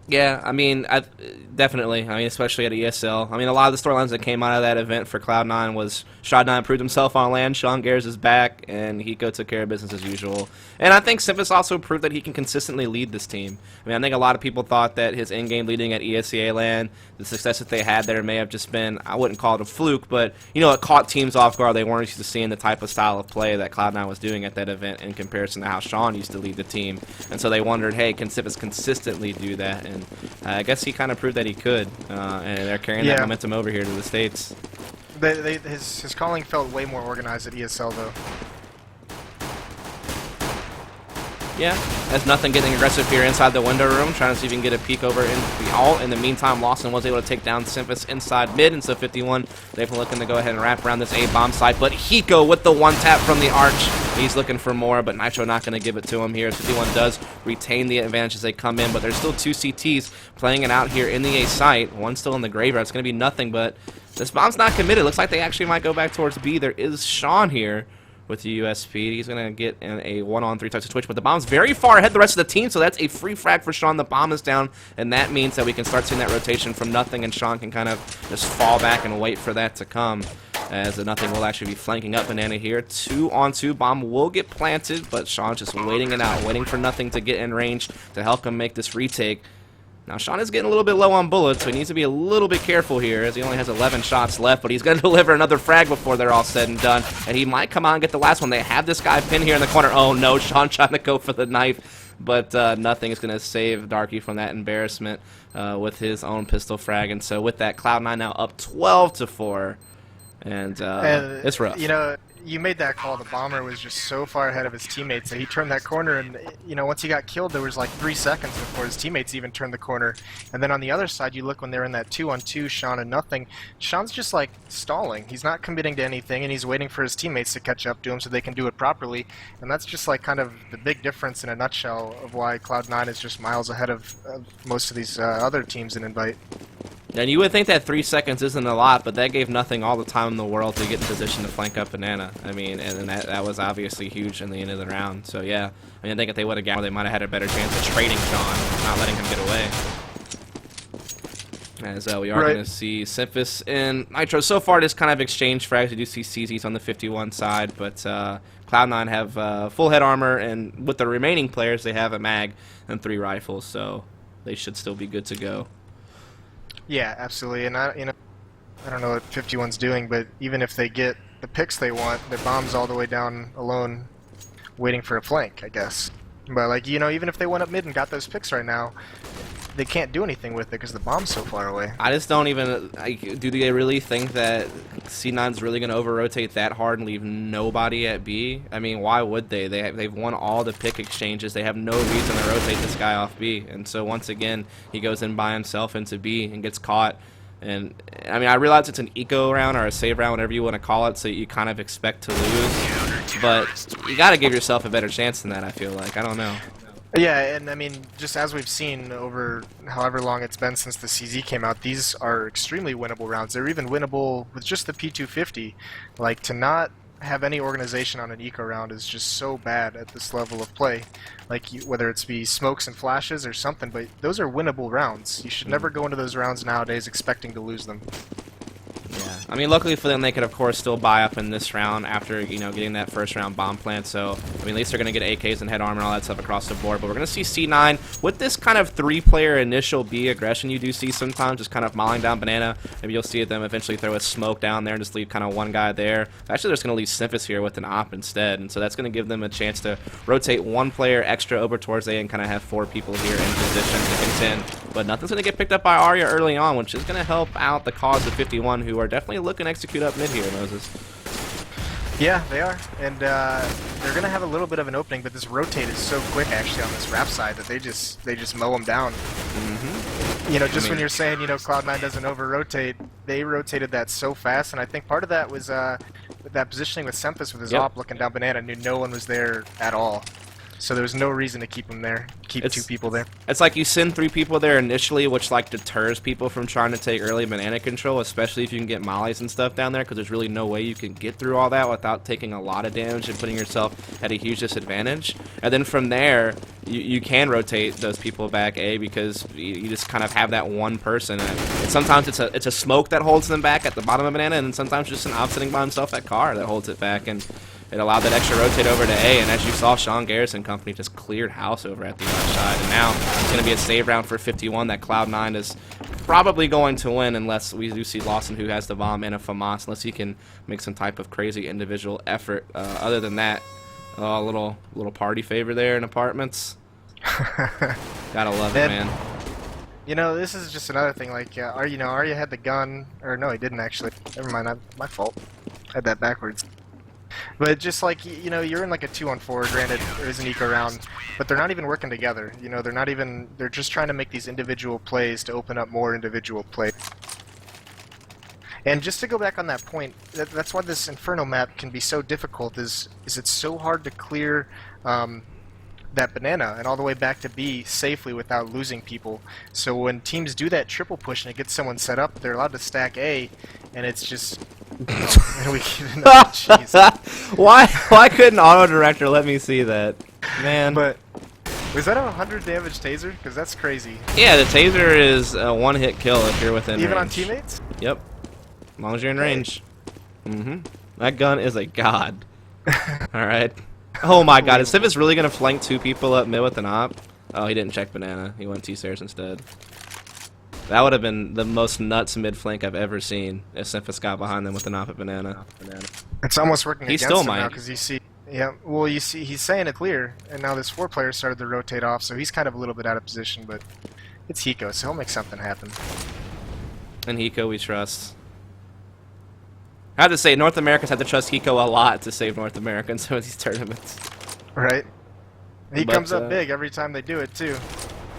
Yeah, I mean, definitely. I mean, especially at ESL. I mean, a lot of the storylines that came out of that event for Cloud9 was Shroud9 proved himself on LAN, Sean Gears is back, and Hiko took care of business as usual. And I think Simpus also proved that he can consistently lead this team. I mean, I think a lot of people thought that his in-game leading at ESEA LAN, the success that they had there may have just been, I wouldn't call it a fluke, but, you know, it caught teams off guard. They weren't used to seeing the type of style of play that Cloud9 was doing at that event in comparison to how Sean used to lead the team. And so they wondered, hey, can Simpus consistently do that? And I guess he kind of proved that he could, and they're carrying that momentum over here to the States. His calling felt way more organized at ESL, though. Yeah, that's nothing getting aggressive here inside the window room, trying to see if he can get a peek over in the alt. In the meantime, Lawson was able to take down Simpus inside mid, and so 51, they've been looking to go ahead and wrap around this A-bomb site, but Hiko with the one tap from the arch, he's looking for more, but Nitro not going to give it to him here. 51 does retain the advantage as they come in, but there's still two CTs playing it out here in the A site, one still in the graveyard. It's going to be nothing, but this bomb's not committed. Looks like they actually might go back towards B. There is Sean here with the US speed. He's going to get in a 1-on-3 touch to Twitch, but the bomb's very far ahead of the rest of the team, so that's a free frag for Sean. The bomb is down, and that means that we can start seeing that rotation from nothing, and Sean can kind of just fall back and wait for that to come, as the nothing will actually be flanking up Banana here. 2-on-2, bomb will get planted, but Sean's just waiting it out, waiting for nothing to get in range to help him make this retake. Now, Sean is getting a little bit low on bullets, so he needs to be a little bit careful here, as he only has 11 shots left, but he's going to deliver another frag before they're all said and done, and he might come out and get the last one. They have this guy pinned here in the corner. Oh, no, Sean trying to go for the knife, but nothing is going to save Darky from that embarrassment with his own pistol frag, and so with that, Cloud9 now up 12-4, and it's rough. You know, you made that call. The bomber was just so far ahead of his teammates that he turned that corner, and you know, once he got killed, there was like 3 seconds before his teammates even turned the corner. And then on the other side, you look when they're in that 2-on-2, Sean and nothing. Sean's just like stalling. He's not committing to anything, and he's waiting for his teammates to catch up to him so they can do it properly. And that's just like kind of the big difference in a nutshell of why Cloud9 is just miles ahead of most of these other teams in Invite. And you would think that 3 seconds isn't a lot, but that gave nothing all the time in the world to get in position to flank up Banana. I mean, and that was obviously huge in the end of the round. So yeah, I mean, I think if they would have got, they might have had a better chance of trading Sean, not letting him get away. As we are going to see Simphus and Nitro. So far, this kind of exchange frags. We do see CZs on the 51 side, but Cloud9 have full head armor, and with the remaining players, they have a mag and 3 rifles, so they should still be good to go. Yeah, absolutely, and I don't know what 51's doing, but even if they get the picks they want, their bomb's all the way down alone, waiting for a flank, I guess. But like, you know, even if they went up mid and got those picks right now, they can't do anything with it because the bomb's so far away. I just don't even, do they really think that C9's really going to over-rotate that hard and leave nobody at B? I mean, why would they? They've won all the pick exchanges. They have no reason to rotate this guy off B. And so once again, he goes in by himself into B and gets caught. And, I mean, I realize it's an eco round or a save round, whatever you want to call it, so you kind of expect to lose. But you got to give yourself a better chance than that, I feel like. I don't know. Yeah, and I mean, just as we've seen over however long it's been since the CZ came out, these are extremely winnable rounds. They're even winnable with just the P250. Like, to not have any organization on an eco round is just so bad at this level of play. Like, whether it's be smokes and flashes or something, but those are winnable rounds. You should never go into those rounds nowadays expecting to lose them. Yeah, I mean, luckily for them, they could, of course, still buy up in this round after, you know, getting that first round bomb plant. So, I mean, at least they're going to get AKs and head armor and all that stuff across the board. But we're going to see C9 with this kind of 3-player initial B aggression you do see sometimes, just kind of mauling down banana. Maybe you'll see them eventually throw a smoke down there and just leave kind of one guy there. Actually, they're just going to leave Simphus here with an op instead. And so that's going to give them a chance to rotate 1 player extra over towards A and kind of have 4 people here in position to contend. But nothing's going to get picked up by Arya early on, which is going to help out the cause of 51, who are definitely looking to execute up mid here, Moses. Yeah, they are, and they're gonna have a little bit of an opening, but this rotate is so quick actually on this rap side that they just mow them down. You know, just when you're saying, you know, Cloud9 doesn't over rotate, they rotated that so fast, and I think part of that was with that positioning with Simphus with his op looking down banana, knew no one was there at all. So there's no reason to keep him there. Keep 2 people there. It's like you send 3 people there initially, which like deters people from trying to take early banana control, especially if you can get mollies and stuff down there, because there's really no way you can get through all that without taking a lot of damage and putting yourself at a huge disadvantage. And then from there, you can rotate those people back A, because you just kind of have that one person. And sometimes it's a smoke that holds them back at the bottom of banana, and then sometimes just an op sitting by himself at car that holds it back. And it allowed that extra rotate over to A, and as you saw, Sean Garrison Company just cleared house over at the left side. And now it's going to be a save round for 51 that Cloud9 is probably going to win, unless we do see Lawson, who has the bomb, and a FAMAS, unless he can make some type of crazy individual effort. Other than that, a little party favor there in apartments. Gotta love it, man. You know, this is just another thing. Like, Arya had the gun, or no, he didn't actually. Never mind, my fault. Had that backwards. But just like, you know, you're in like a 2-on-4, granted there is an eco round, but they're not even working together. You know, they're just trying to make these individual plays to open up more individual plays. And just to go back on that point, that's why this Inferno map can be so difficult, is it's so hard to clear that banana and all the way back to B safely without losing people. So when teams do that triple push and it gets someone set up, they're allowed to stack A, and it's just... Why couldn't auto director let me see that, man? But was that a 100 damage taser? Because that's crazy. Yeah, the taser is a 1-hit kill if you're within even range. On teammates. Yep, as long as you're in range. That gun is a god. All right. Oh my god, is Simphus really gonna flank 2 people up mid with an op? Oh, he didn't check banana. He went T-stairs instead. That would have been the most nuts mid flank I've ever seen if Simphus got behind them with an op at banana. It's almost working He against still him might. now, because you see, yeah. Well, you see, he's saying it clear, and now this 4 player started to rotate off, so he's kind of a little bit out of position, but it's Hiko, so he'll make something happen. And Hiko we trust. I have to say, North Americans have to trust Hiko a lot to save North America in some of these tournaments. Right. He But, comes up big every time they do it too.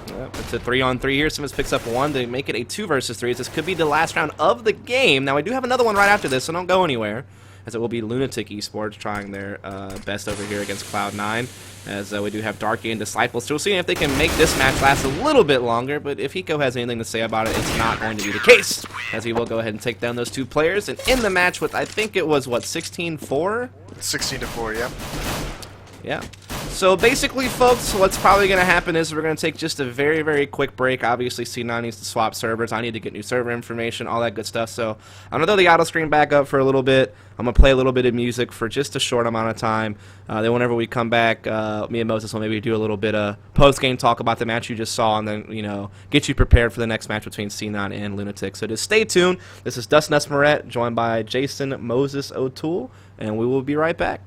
Yep, it's a 3-on-3 here. Simphus picks up 1 to make it a 2 versus 3. This could be the last round of the game. Now, we do have another one right after this, so don't go anywhere, as it will be Lunatic Esports trying their best over here against Cloud9, as we do have Darky and Disciples. So we'll see if they can make this match last a little bit longer, but if Hiko has anything to say about it, it's not going to be the case, as he will go ahead and take down those 2 players and end the match with, I think it was, what, 16-4? 16-4, yeah. Yeah. So basically, folks, what's probably going to happen is we're going to take just a very, very quick break. Obviously, C9 needs to swap servers. I need to get new server information, all that good stuff. So I'm going to throw the auto screen back up for a little bit. I'm going to play a little bit of music for just a short amount of time. Then whenever we come back, me and Moses will maybe do a little bit of post-game talk about the match you just saw, and then, you know, get you prepared for the next match between C9 and Lunatic. So just stay tuned. This is Dustin Esmoret, joined by Jason Moses O'Toole, and we will be right back.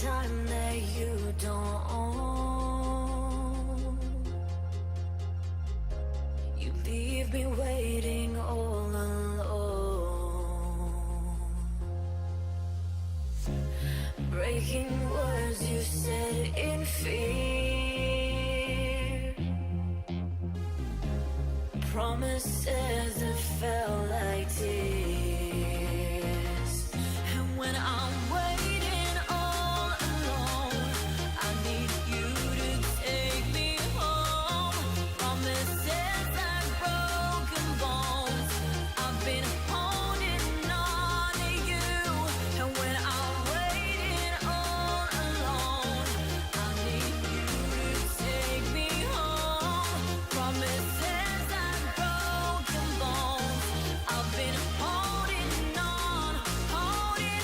time that you don't. You leave me waiting all alone. Breaking words you said in fear, promises that felt like tears. And when I'm waiting all alone, I need you to take me home. Promises like broken bones, I've been holding on to you. And when I'm waiting all alone, I need you to take me home. Promises like broken bones, I've been holding on to you.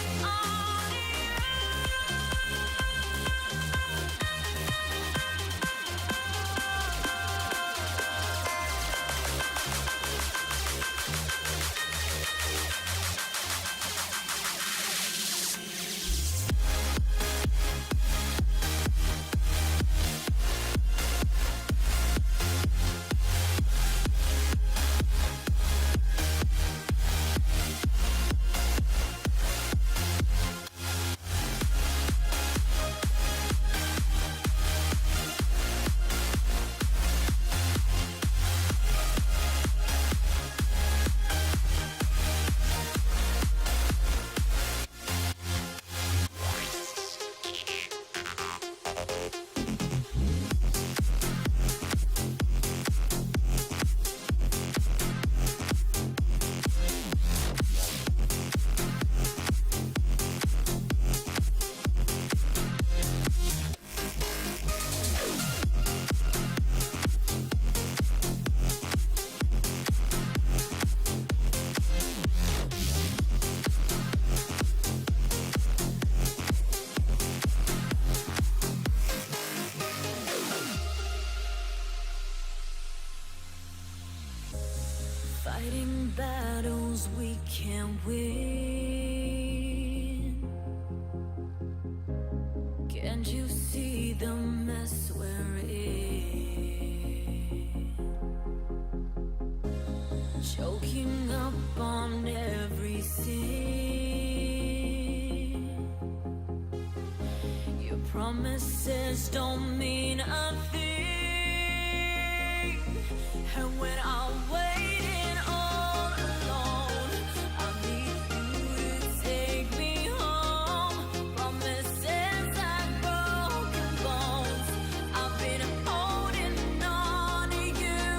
Fighting battles we can't win. Can't you see the mess we're in? Choking up on every sin. Your promises don't mean a thing. And when I'm waiting all alone, I need you to take me home. Promises like broken bones, I've been holding on to you.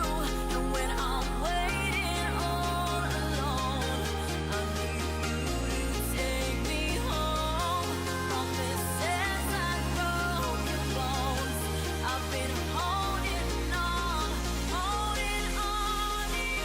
And when I'm waiting all alone, I need you to take me home. Promises like broken bones, I've been holding on to you.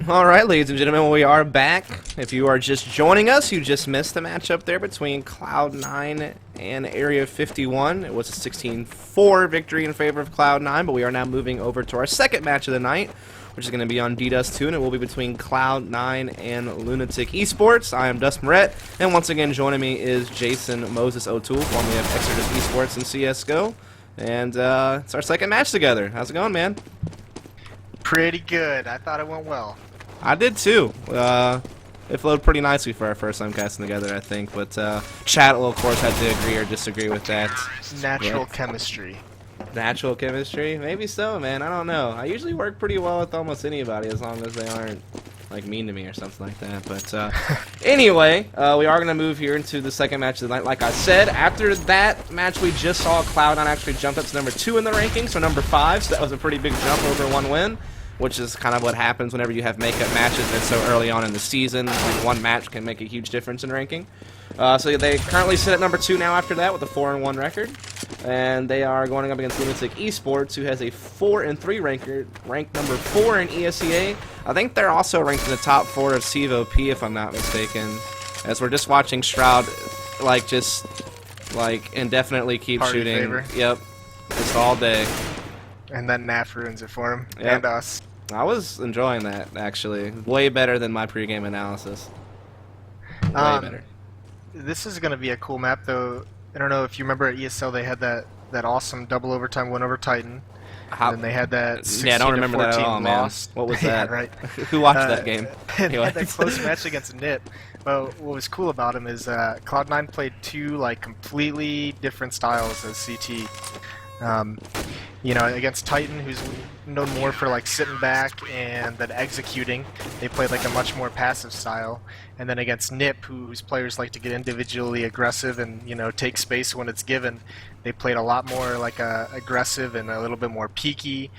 Alright, ladies and gentlemen, we are back. If you are just joining us, you just missed the matchup there between Cloud9 and Area 51. It was a 16-4 victory in favor of Cloud9, but we are now moving over to our second match of the night, which is going to be on DDust 2, and it will be between Cloud9 and Lunatic Esports. I am Dust Moret, and once again joining me is Jason Moses O'Toole, formerly of Exodus Esports and CSGO. And it's our second match together. How's it going, man? Pretty good. I thought it went well. I did too. It flowed pretty nicely for our first time casting together, I think. But chat will, of course, have to agree or disagree with that. Natural chemistry. Natural chemistry? Maybe so, man. I don't know. I usually work pretty well with almost anybody as long as they aren't like mean to me or something like that. But anyway, we are going to move here into the second match of the night. Like I said, after that match we just saw, Cloud9 actually jumped up to number 2 in the rankings, so number 5. So that was a pretty big jump over 1 win, which is kind of what happens whenever you have makeup matches and it's so early on in the season. Like, one match can make a huge difference in ranking. So they currently sit at number 2 now after that with a 4-1 record. And they are going up against Lunatic Esports, who has a 4-3 record, ranked number 4 in ESEA. I think they're also ranked in the top 4 of CVOP, if I'm not mistaken. As we're just watching Shroud, just indefinitely keep Party shooting. favor. Yep, just all day. And then NAF ruins it for him. Yep. And us. I was enjoying that, actually. Way better than my pregame analysis. Way better. This is going to be a cool map, though. I don't know if you remember at ESL they had that awesome double overtime win over Titan. And they had that 16 I don't remember that at all, loss. man. What was Yeah, that? right. Who watched that game? And Anyway. had that close match against NIP. But what was cool about him is Cloud9 played 2 completely different styles as CT. Against Titan, who's known more for sitting back and then executing, they played a much more passive style. And then against NIP, whose players like to get individually aggressive and take space when it's given, they played a lot more aggressive and a little bit more peaky,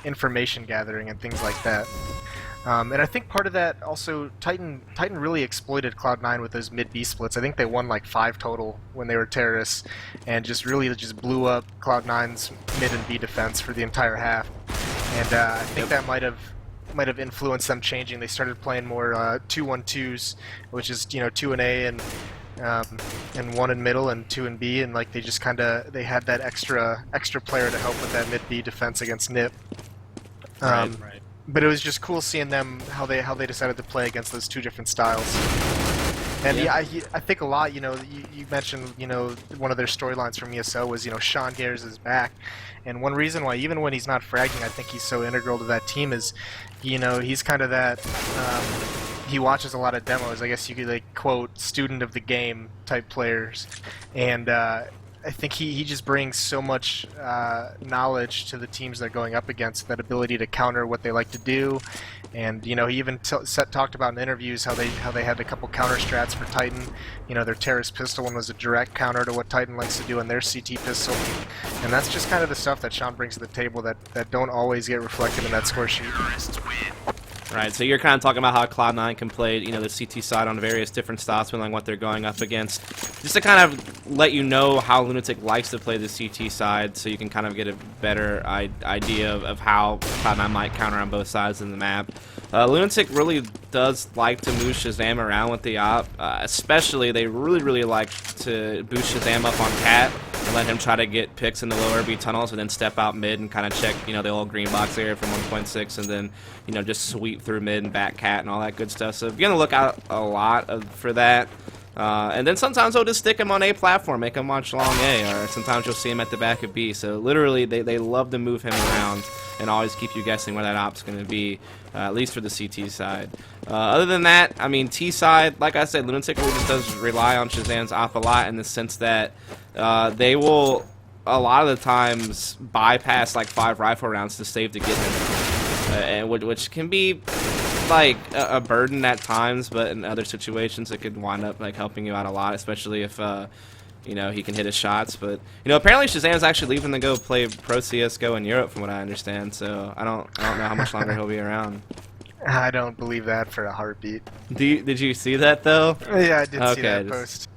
information gathering and things like that. And I think part of that also, Titan really exploited Cloud9 with those mid-B splits. I think they won 5 total when they were terrorists, and just blew up Cloud9's mid and B defense for the entire half. And I think that might have influenced them changing. They started playing more 2-1-2s, which is 2 in A and 1 in middle and 2 in B, and they just they had that extra player to help with that mid B defense against NIP. Right. But it was just cool seeing them how they decided to play against those 2 different styles. And yeah, I think a lot. You mentioned one of their storylines from ESL was Sean Gares is back, and one reason why even when he's not fragging, I think he's so integral to that team is, he's kind of that. He watches a lot of demos. I guess you could quote student of the game type players, and I think he just brings so much knowledge to the teams they're going up against, that ability to counter what they like to do. And he even talked about in interviews how they had a couple counter strats for Titan. Their terrorist pistol one was a direct counter to what Titan likes to do in their CT pistol. And that's just kind of the stuff that Sean brings to the table that don't always get reflected in that score sheet. Right, so you're kind of talking about how Cloud9 can play, the CT side on various different styles, depending on what they're going up against. Just to kind of let you know how Lunatic likes to play the CT side, so you can kind of get a better idea of how Cloud9 might counter on both sides of the map. Lunatic really does like to move Shazam around with the op, especially they really like to boost Shazam up on Cat and let him try to get picks in the lower B tunnels and then step out mid and kind of check, the old green box area from 1.6 and then, just sweep through mid and back Cat and all that good stuff. So you're going to look out a lot for that. And then sometimes they'll just stick him on A platform, make him watch long A, or sometimes you'll see him at the back of B. So literally, they love to move him around and always keep you guessing where that op's going to be, at least for the CT side. Other than that, I mean, T side, like I said, Lunatic really just does rely on Shazam's op a lot in the sense that they will, a lot of the times, bypass 5 rifle rounds to save to get him, which can be a burden at times, but in other situations it could wind up helping you out a lot, especially if he can hit his shots. But apparently Shazam's actually leaving to go play pro CS:GO in Europe, from what I understand. So I don't know how much longer he'll be around. I don't believe that for a heartbeat. Did you see that though? Yeah, I did see Okay, that post.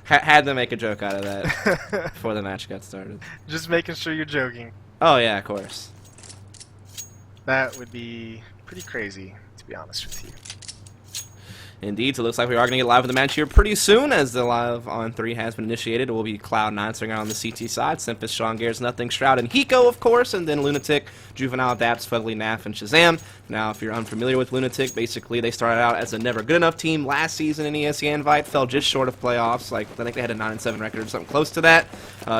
Had to make a joke out of that before the match got started. Just making sure you're joking. Oh yeah, of course. That would be pretty crazy, to be honest with you. Indeed, so it looks like we are going to get live with the match here pretty soon, as the live on 3 has been initiated. It will be Cloud9 starting out on the CT side, Symphosis, Sean Gares, Nothing, Shroud, and Hiko, of course, and then Lunatic, Juvenile, Daps, Fugly, Naf, and Shazam. Now, if you're unfamiliar with Lunatic, basically they started out as a never good enough team last season in ESEA Invite, fell just short of playoffs. Like, I think they had a 9-7 record or something close to that.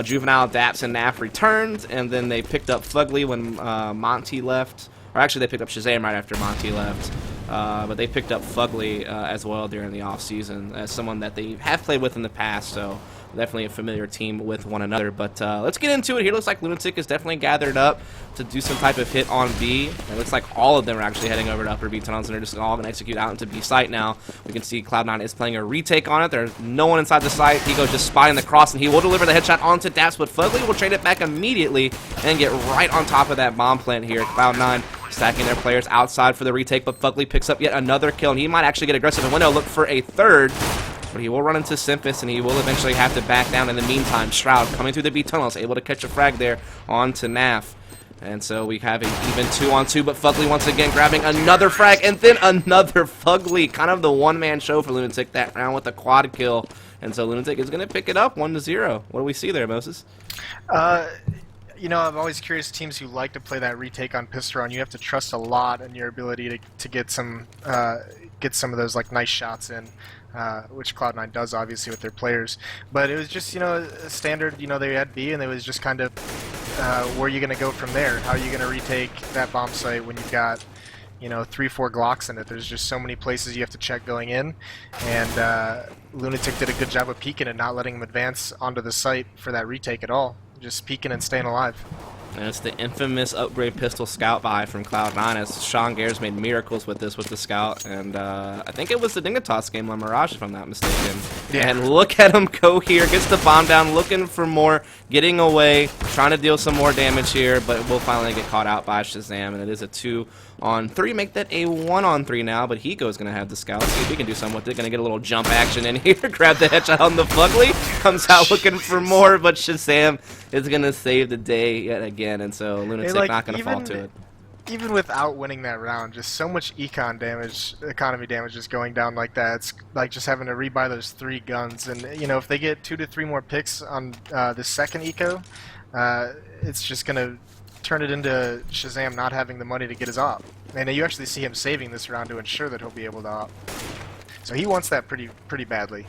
Juvenile, Daps, and Naf returned, and then they picked up Fugly when Monty left. Or actually, they picked up Shazam right after Monty left. But they picked up Fugly as well during the offseason as someone that they have played with in the past, so definitely a familiar team with one another. But let's get into it here. Looks like Lunatic is definitely gathered up to do some type of hit on B. It looks like all of them are actually heading over to upper B tunnels, and they're just all going to execute out into B site now. We can see Cloud9 is playing a retake on it. There's no one inside the site. Hiko's just spotting the cross, and he will deliver the headshot onto Daps, but Fugly will trade it back immediately and get right on top of that bomb plant here. Cloud9 stacking their players outside for the retake, but Fugly picks up yet another kill, and he might actually get aggressive and window, look for a third, but he will run into Symphosis, and he will eventually have to back down. In the meantime, Shroud coming through the B tunnels, able to catch a frag there onto Naf. And so we have an even 2-on-2, but Fugly once again grabbing another frag, and then another Fugly. Kind of the one-man show for Lunatic that round with a quad kill. And so Lunatic is going to pick it up 1-0. What do we see there, Moses? You know, I'm always curious teams who like to play that retake on pistol run. You have to trust a lot in your ability to get some of those like nice shots in, which Cloud9 does obviously with their players. But it was just, you know, a standard. You know, they had B, and it was just kind of where are you going to go from there? How are you going to retake that bomb site when you've got, you know, 3-4 Glocks in it? There's just so many places you have to check going in, and Lunatic did a good job of peeking and not letting him advance onto the site for that retake at all. Just peeking and staying alive. And it's the infamous upgrade pistol scout buy from Cloud9, as Sean Gares made miracles with this with the scout, and I think it was the Dignitas game on Mirage, if I'm not mistaken. Yeah. And look at him go here, gets the bomb down, looking for more, getting away, trying to deal some more damage here, but will finally get caught out by Shazam, and it is a 2-on-3, make that a 1-on-3 now, but Hiko's going to have the scout, see if he can do something with it, going to get a little jump action in here, grab the headshot on the Fugly, comes out looking for more, but Shazam is going to save the day yet again, and so Lunatic not going to fall to it. Even without winning that round, just so much economy damage is going down like that. It's like just having to rebuy those 3 guns, and you know, if they get 2 to 3 more picks on the second eco, it's just going to turn it into Shazam not having the money to get his op. And you actually see him saving this round to ensure that he'll be able to op. So he wants that pretty badly.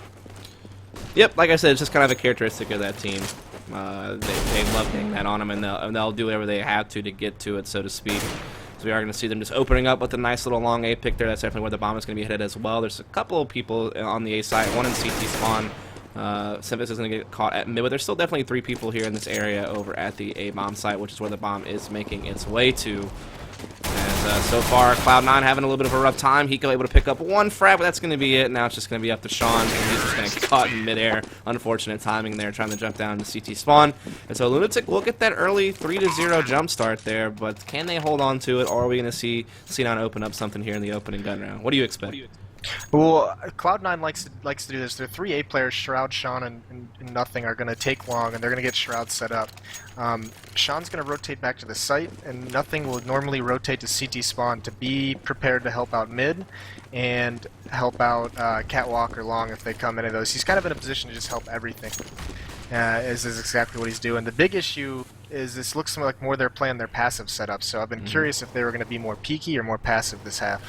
Yep, like I said, it's just kind of a characteristic of that team. They love getting that on them, and they'll do whatever they have to get to it, so to speak. So we are going to see them just opening up with a nice little long A pick there. That's definitely where the bomb is going to be headed as well. There's a couple of people on the A side, one in CT spawn. Symphosis is going to get caught at mid, but there's still definitely 3 people here in this area over at the A bomb site, which is where the bomb is making its way to. As so far, Cloud9 having a little bit of a rough time. Hiko able to pick up 1 frag, but that's going to be it. Now it's just going to be up to Sean, and he's just going to get caught in midair. Unfortunate timing there, trying to jump down to CT spawn. And so Lunatic will get that early 3-0 jump start there, but can they hold on to it, or are we going to see C9 open up something here in the opening gun round? What do you expect? Well, Cloud9 likes to do this. Their 3 A players, Shroud, Sean, and Nothing, are going to take long, and they're going to get Shroud set up. Sean's going to rotate back to the site, and Nothing will normally rotate to CT spawn to be prepared to help out mid and help out Catwalk or Long if they come into those. He's kind of in a position to just help everything. Is exactly what he's doing. The big issue is this looks like more they're playing their passive setup, so I've been curious if they were going to be more peaky or more passive this half.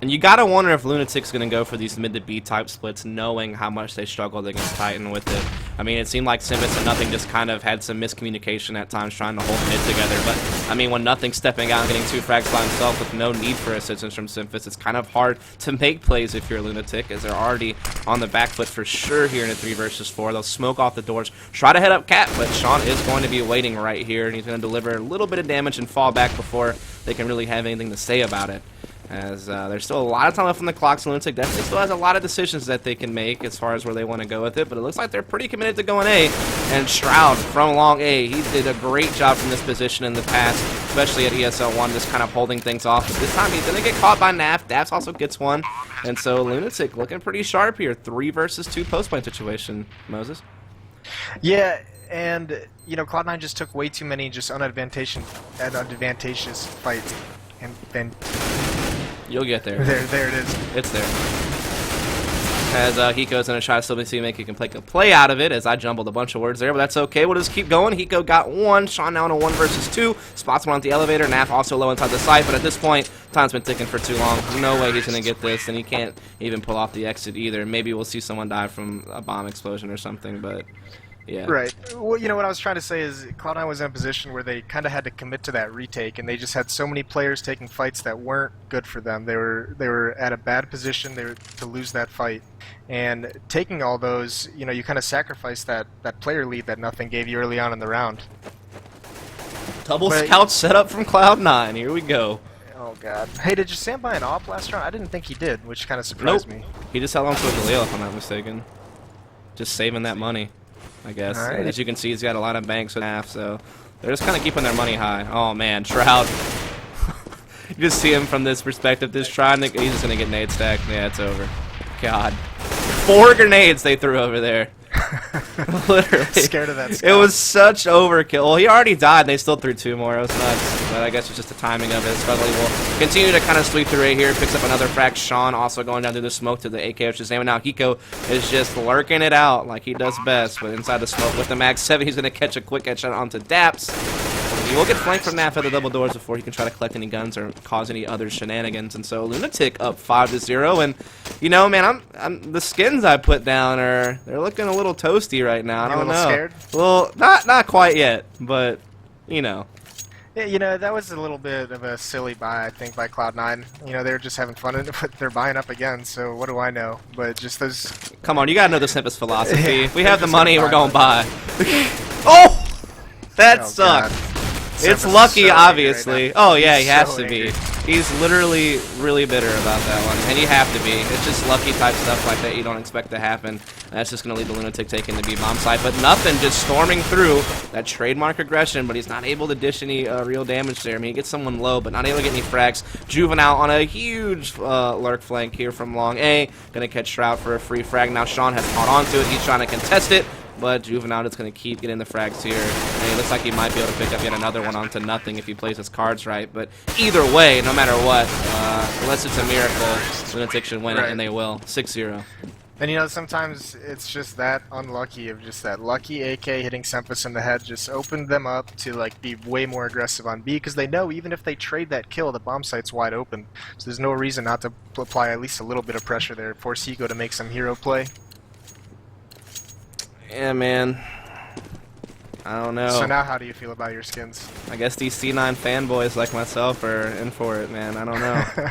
And you gotta wonder if Lunatic's gonna go for these mid to B type splits, knowing how much they struggled against Titan with it. I mean, it seemed like Symphosis and Nothing just kind of had some miscommunication at times trying to hold mid together. But I mean, when Nothing's stepping out and getting 2 frags by himself with no need for assistance from Symphosis, it's kind of hard to make plays if you're Lunatic, as they're already on the back foot for sure here in a 3 versus 4. They'll smoke off the doors, try to head up Cat, but Sean is going to be waiting right here, and he's going to deliver a little bit of damage and fall back before they can really have anything to say about it. As there's still a lot of time left on the clock, so Lunatic definitely still has a lot of decisions that they can make as far as where they want to go with it, but it looks like they're pretty committed to going A. And Shroud from long A, he did a great job from this position in the past, especially at ESL 1, just kind of holding things off. But this time he's going to get caught by Naf. Daps also gets one, and so Lunatic looking pretty sharp here. 3 versus 2 post-play situation, Moses. Yeah, and you know, Cloud9 just took way too many just unadvantageous fights, and then You'll get there. There it is. It's there. As Hiko's going to try to still see if he can make a play out of it, as I jumbled a bunch of words there, but that's okay. We'll just keep going. Hiko got one. Sean now in a 1 versus 2. Spots one on the elevator. Naf also low inside the site, but at this point, time's been ticking for too long. There's no way he's going to get this, and he can't even pull off the exit either. Maybe we'll see someone die from a bomb explosion or something, but yeah. Right. Well, you know what I was trying to say is Cloud9 was in a position where they kind of had to commit to that retake, and they just had so many players taking fights that weren't good for them. They were at a bad position to lose that fight, and taking all those, you know, you kind of sacrifice that player lead that nothing gave you early on in the round. Double scout setup from Cloud9. Here we go. Oh god. Hey, did you stand by an AWP last round? I didn't think he did, which kind of surprised me. He just held on to a Galil, if I'm not mistaken. Just saving that money, I guess. All right. And as you can see, he's got a lot of banks with half, so they're just kind of keeping their money high. Oh man, Shroud. You just see him from this perspective, just trying to. He's just gonna get nade stacked. Yeah, it's over. God, 4 grenades they threw over there. Literally. Scared of that scout. It was such overkill. Well, he already died, and they still threw 2 more. It was nuts. But I guess it's just the timing of it. Struggling will continue to kind of sweep through right here. Picks up another frag. Sean also going down through the smoke to the AK, which is aiming now. Hiko is just lurking it out like he does best. But inside the smoke with the Mag 7, he's going to catch a quick headshot onto Daps. He will get flanked from Naf at the double doors before he can try to collect any guns or cause any other shenanigans. And so Lunatic up 5-0. And you know, man, the skins I put down they're looking a little toasty right now. I don't know. Scared? Well, not quite yet, but you know. Yeah, you know, that was a little bit of a silly buy, I think, by Cloud9. You know, they were just having fun, but they're buying up again, so what do I know? But just those... Come on, you gotta know the Simpest philosophy. Yeah, if we have the money, we're going buy. Oh! That Oh, sucked. God. It's Simpest lucky, is so obviously. angry right now. Oh, yeah, he He's has so to be. angry. He's literally really bitter about that one, and you have to be. It's just lucky type stuff like that you don't expect to happen. That's just going to lead the Lunatic taking the B-bomb side, but nothing, just storming through that trademark aggression, but he's not able to dish any real damage there. I mean, he gets someone low, but not able to get any frags. Juvenile on a huge lurk flank here from Long A. Going to catch Shroud for a free frag. Now Sean has caught onto it. He's trying to contest it, but Juvenile is going to keep getting the frags here. And it looks like he might be able to pick up yet another one onto nothing if he plays his cards right. But either way, no matter what, unless it's a miracle, Lunatic should win it, and they will. 6-0. And you know, sometimes it's just that unlucky of just that lucky AK hitting Sempus in the head just opened them up to like be way more aggressive on B, because they know even if they trade that kill, the bomb site's wide open. So there's no reason not to apply at least a little bit of pressure there, force Hiko to make some hero play. Yeah, man. I don't know. So now how do you feel about your skins? I guess these C9 fanboys like myself are in for it, man. I don't know.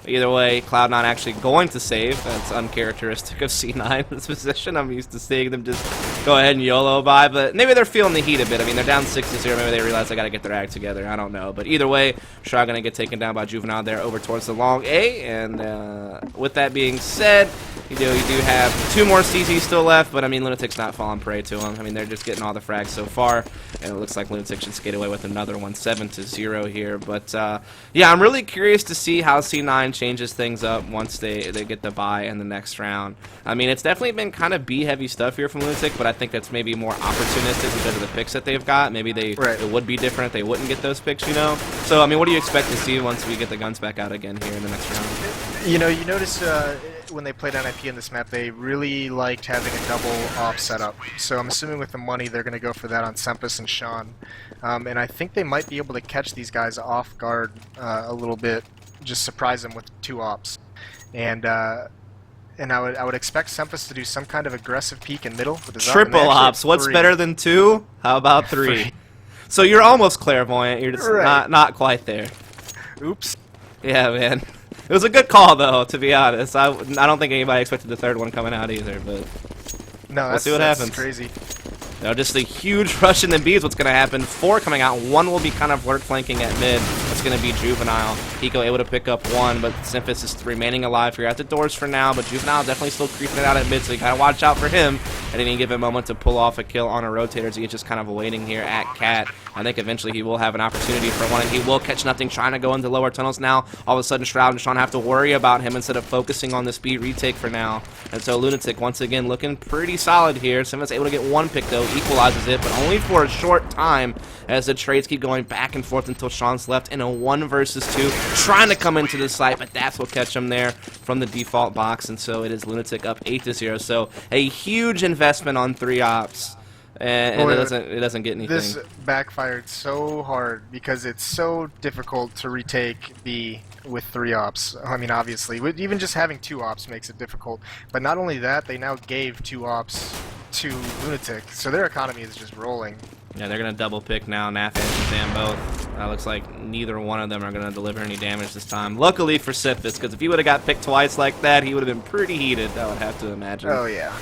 Either way, Cloud9 actually going to save. That's uncharacteristic of C9 in this position. I'm used to seeing them just go ahead and YOLO by, but maybe they're feeling the heat a bit. I mean, they're down 6-0. Maybe they realize they got to get their act together. I don't know. But either way, Shroud going to get taken down by Juvenile there over towards the Long A. And with that being said, you do have 2 more CZs still left, but I mean, Lunatic's not falling prey to them. I mean, they're just getting all the frags so far, and it looks like Lunatic should skate away with another one, 7-0 here. But yeah, I'm really curious to see how C9 changes things up once they get the bye in the next round. I mean, it's definitely been kind of B-heavy stuff here from Lunatic, but I think that's maybe more opportunistic because of the picks that they've got. Maybe it would be different if they wouldn't get those picks, you know? So, I mean, what do you expect to see once we get the guns back out again here in the next round? You know, you notice when they played NIP in this map, they really liked having a double op setup. So I'm assuming with the money, they're going to go for that on Sempus and Sean. And I think they might be able to catch these guys off guard a little bit, just surprise them with 2 ops. And I would expect Sempus to do some kind of aggressive peek in middle with his Triple ops. What's better than 2? How about 3? So you're almost clairvoyant. You're just not quite there. Oops. Yeah, man. It was a good call, though, to be honest. I don't think anybody expected the 3rd one coming out either, but no, we'll see what happens. Crazy. You know, just a huge rush in the B is what's going to happen. 4 coming out. 1 will be kind of lurk flanking at mid. That's going to be Juvenile. Hiko able to pick up 1, but Symphis is remaining alive here at the doors for now. But Juvenile definitely still creeping it out at mid, so you got to watch out for him at any given moment to pull off a kill on a rotator. As he's just kind of waiting here at Cat. I think eventually he will have an opportunity for one, and he will catch nothing, trying to go into lower tunnels now. All of a sudden, Shroud and Sean have to worry about him instead of focusing on the speed retake for now. And so Lunatic, once again, looking pretty solid here. Symphis able to get 1 pick, though, equalizes it, but only for a short time as the trades keep going back and forth until Sean's left in a on a 1 versus 2, trying to come into the site, but Daps will catch him there from the default box, and so it is Lunatic up 8-0. So a huge investment on 3 ops, and Boy, it doesn't get anything. This backfired so hard because it's so difficult to retake B with 3 ops. I mean, obviously, even just having 2 ops makes it difficult. But not only that, they now gave 2 ops to Lunatic, so their economy is just rolling. Yeah, they're going to double pick now, Naf and Shazam both. Looks like neither one of them are going to deliver any damage this time. Luckily for Sifis, because if he would have got picked twice like that, he would have been pretty heated, I would have to imagine. Oh, yeah.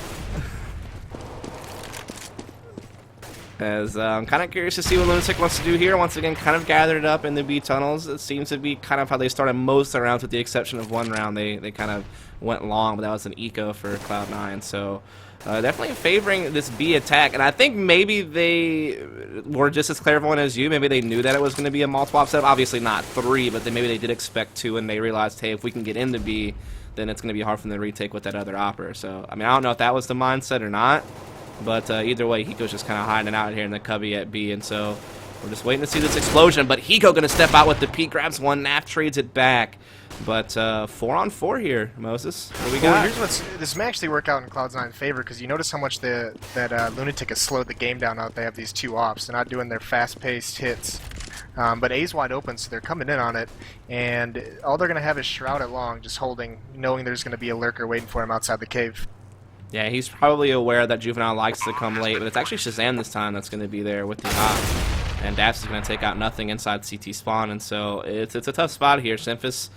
As I'm kind of curious to see what Lunatic wants to do here. Once again, kind of gathered up in the B tunnels. It seems to be kind of how they started most of the rounds, with the exception of one round. They kind of went long, but that was an eco for Cloud9. So definitely favoring this B attack. And I think maybe they were just as clairvoyant as you. Maybe they knew that it was going to be a multiple op setup. Obviously not 3, but maybe they did expect 2, and they realized, hey, if we can get into B, then it's going to be hard for them to retake with that other opper. So, I mean, I don't know if that was the mindset or not. But either way, Hiko's just kind of hiding out here in the cubby at B, and so we're just waiting to see this explosion. But Hiko going to step out with the peek, grabs one, Naf trades it back. But 4-on-4 here, Moses. What do we got? Well, here's this may actually work out in Cloud9's favor, because you notice how much that Lunatic has slowed the game down out. They have these 2 ops. They're not doing their fast-paced hits. But A's wide open, so they're coming in on it, and all they're going to have is Shroud at long, just holding, knowing there's going to be a lurker waiting for him outside the cave. Yeah, he's probably aware that Juvenile likes to come late, but it's actually Shazam this time that's going to be there with the op. And Daps is going to take out nothing inside CT spawn, and so it's a tough spot here. Simphis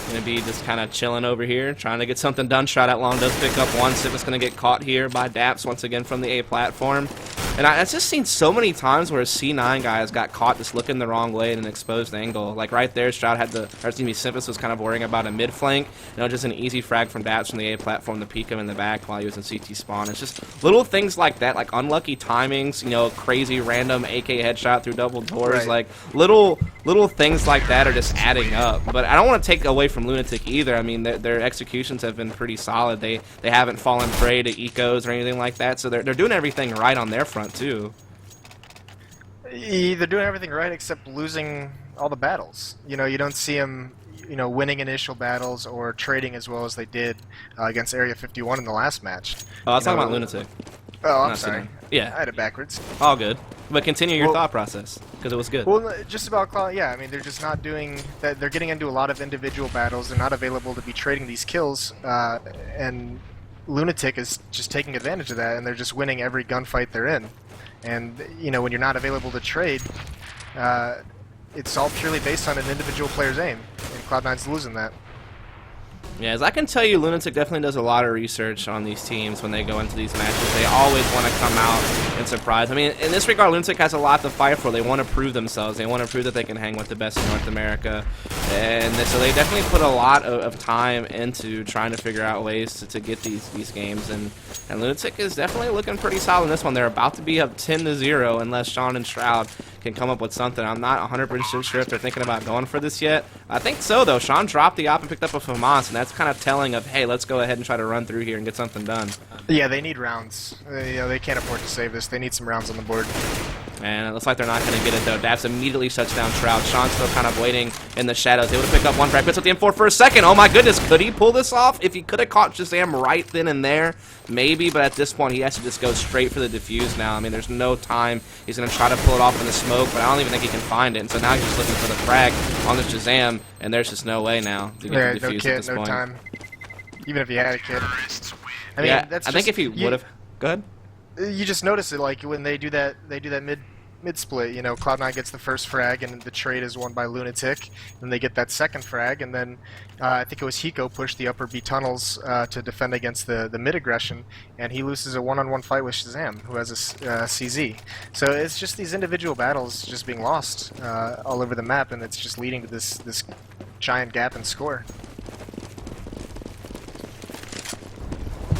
going to be just kind of chilling over here, trying to get something done. Shroud at long does pick up one. Simphis going to get caught here by Daps once again from the A platform. And I've just seen so many times where a C9 guy has got caught just looking the wrong way in an exposed angle. Like right there, Shroud had the, or excuse me, Simphis was kind of worrying about a mid flank. You know, just an easy frag from Daps from the A platform to peek him in the back while he was in CT spawn. It's just little things like that, like unlucky timings, you know, crazy random AK headshot through double doors. Right. Like little things like that are just adding up. But I don't want to take away from Lunatic either. I mean, their executions have been pretty solid. They haven't fallen prey to ecos or anything like that. So they're doing everything right on their front too. They're doing everything right except losing all the battles. You know, you don't see them, you know, winning initial battles or trading as well as they did against Area 51 in the last match. Oh, I was talking about Lunatic. Oh, I'm Not sorry. C9. Yeah. I had it backwards. All good. But continue your Well- thought process, because it was good. Well, just about Cloud, yeah. I mean, they're just not doing that. They're getting into a lot of individual battles. They're not available to be trading these kills, and Lunatic is just taking advantage of that, and they're just winning every gunfight they're in. And you know, when you're not available to trade, it's all purely based on an individual player's aim, and Cloud9's losing that. Yeah, as I can tell you, Lunatic definitely does a lot of research on these teams when they go into these matches. They always want to come out and surprise. I mean, in this regard, Lunatic has a lot to fight for. They want to prove themselves. They want to prove that they can hang with the best in North America. And so they definitely put a lot of time into trying to figure out ways to get these games. And Lunatic is definitely looking pretty solid in this one. They're about to be up 10-0 unless Sean and Shroud can come up with something. I'm not 100% sure if they're thinking about going for this yet. I think so, though. Sean dropped the op and picked up a FAMAS, and that's kind of telling of, hey, let's go ahead and try to run through here and get something done. Yeah, they need rounds. You know, they can't afford to save this. They need some rounds on the board. And it looks like they're not going to get it, though. Daps immediately shuts down Shroud. Sean's still kind of waiting in the shadows. Able to pick up one frag. Puts up the M4 for a second. Oh, my goodness. Could he pull this off? If he could have caught Shazam right then and there, maybe. But at this point, he has to just go straight for the defuse now. I mean, there's no time. He's going to try to pull it off in the smoke, but I don't even think he can find it. And so now he's just looking for the frag on the Shazam, and there's just no way now to get the No defuse kit, at this no point. time. Even if he had a kit. I mean, Yeah, that's I think if he would have... Go ahead. You just notice it, like when they do that mid split. You know, Cloud9 gets the first frag, and the trade is won by Lunatic. Then they get that second frag, and then I think it was Hiko pushed the upper B tunnels to defend against the mid aggression, and he loses a one-on-one fight with Shazam, who has a CZ. So it's just these individual battles just being lost all over the map, and it's just leading to this giant gap in score.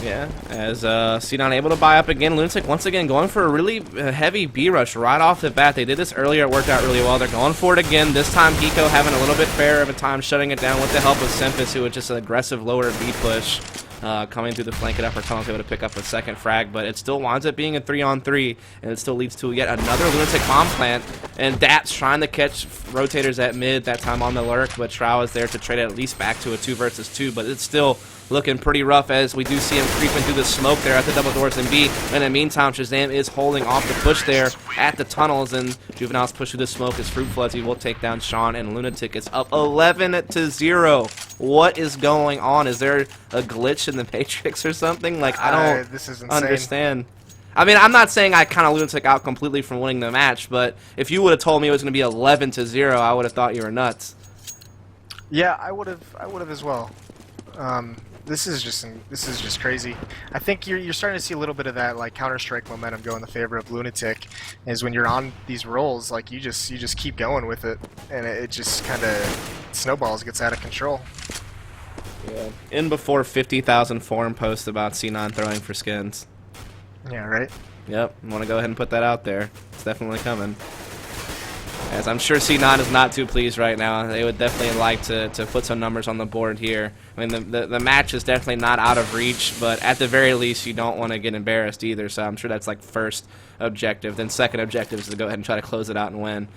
Yeah, as C9 able to buy up again. Lunatic once again going for a really heavy B rush right off the bat. They did this earlier, it worked out really well. They're going for it again. This time Hiko having a little bit fairer of a time shutting it down with the help of Simphis, who was just an aggressive lower B push. coming through the flank at upper tunnel, able to pick up a second frag, but it still winds up being a 3-on-3, and it still leads to yet another Lunatic bomb plant, and Dap's trying to catch rotators at mid, that time on the lurk, but Shroud is there to trade it at least back to a 2 versus 2, but it's still looking pretty rough as we do see him creeping through the smoke there at the double doors in B. In the meantime, Shazam is holding off the push there at the tunnels, and Juvenile's push through the smoke is fruitful as he will take down Sean, and Lunatic is up 11-0. What is going on? Is there a glitch in the Matrix or something? Like, I don't this is insane. understand. I mean, I'm not saying I kind of Lunatic out completely from winning the match, but if you would have told me it was going to be 11-0, I would have thought you were nuts. Yeah, I would have as well. This is just crazy. I think you're starting to see a little bit of that like Counter-Strike momentum go in the favor of Lunatic. Is when you're on these rolls, like you just keep going with it, and it just kind of snowballs, gets out of control. Yeah. In before 50,000 forum posts about C9 throwing for skins. Yeah, right. Yep, I want to go ahead and put that out there. It's definitely coming. As I'm sure C9 is not too pleased right now. They would definitely like to put some numbers on the board here. I mean, the match is definitely not out of reach, but at the very least, you don't want to get embarrassed either. So I'm sure that's like first objective. Then second objective is to go ahead and try to close it out and win.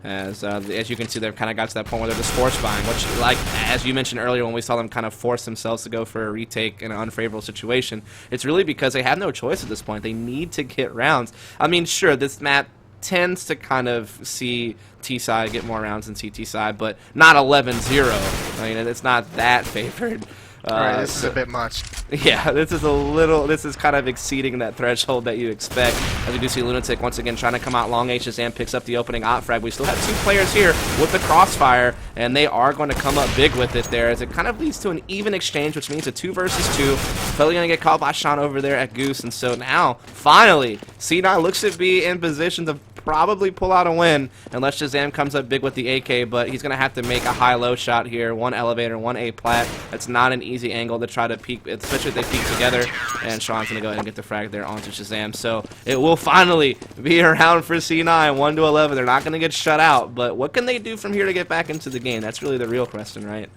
As you can see, they've kind of got to that point where they're just force buying, which, like as you mentioned earlier when we saw them kind of force themselves to go for a retake in an unfavorable situation, it's really because they have no choice at this point. They need to get rounds. I mean, sure, this map tends to kind of see T side get more rounds than CT side, but not 11-0. I mean, it's not that favored. Alright, this is a bit much. Yeah, this is kind of exceeding that threshold that you expect. As we do see Lunatic once again trying to come out long. Shazam picks up the opening op frag. We still have 2 players here with the crossfire, and they are going to come up big with it there, as it kind of leads to an even exchange, which means a 2 versus 2. Probably going to get caught by Sean over there at Goose, and so now, finally, C9 looks to be in position to probably pull out a win unless Shazam comes up big with the AK, but he's going to have to make a high-low shot here. 1 elevator, 1 A plat. That's not an easy angle to try to peek, especially if they peek together, and Sean's going to go ahead and get the frag there onto Shazam. So it will finally be a round for C9, 1-11. They're not going to get shut out, but what can they do from here to get back into the game? That's really the real question, right?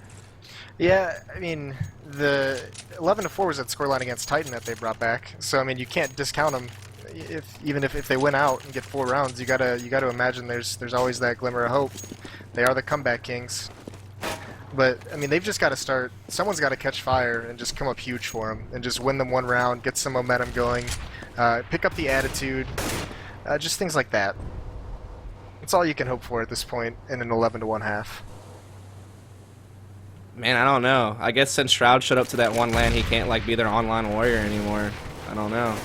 Yeah, I mean, the 11-4 was that scoreline against Titan that they brought back, so I mean, you can't discount them. Even if they win out and get 4 rounds, you gotta imagine there's always that glimmer of hope. They are the comeback kings, but I mean they've just got to start. Someone's got to catch fire and just come up huge for them and just win them 1 round, get some momentum going, pick up the attitude, just things like that. That's all you can hope for at this point in an 11-1 half. Man, I don't know. I guess since Shroud showed up to that 1 LAN, he can't like be their online warrior anymore. I don't know.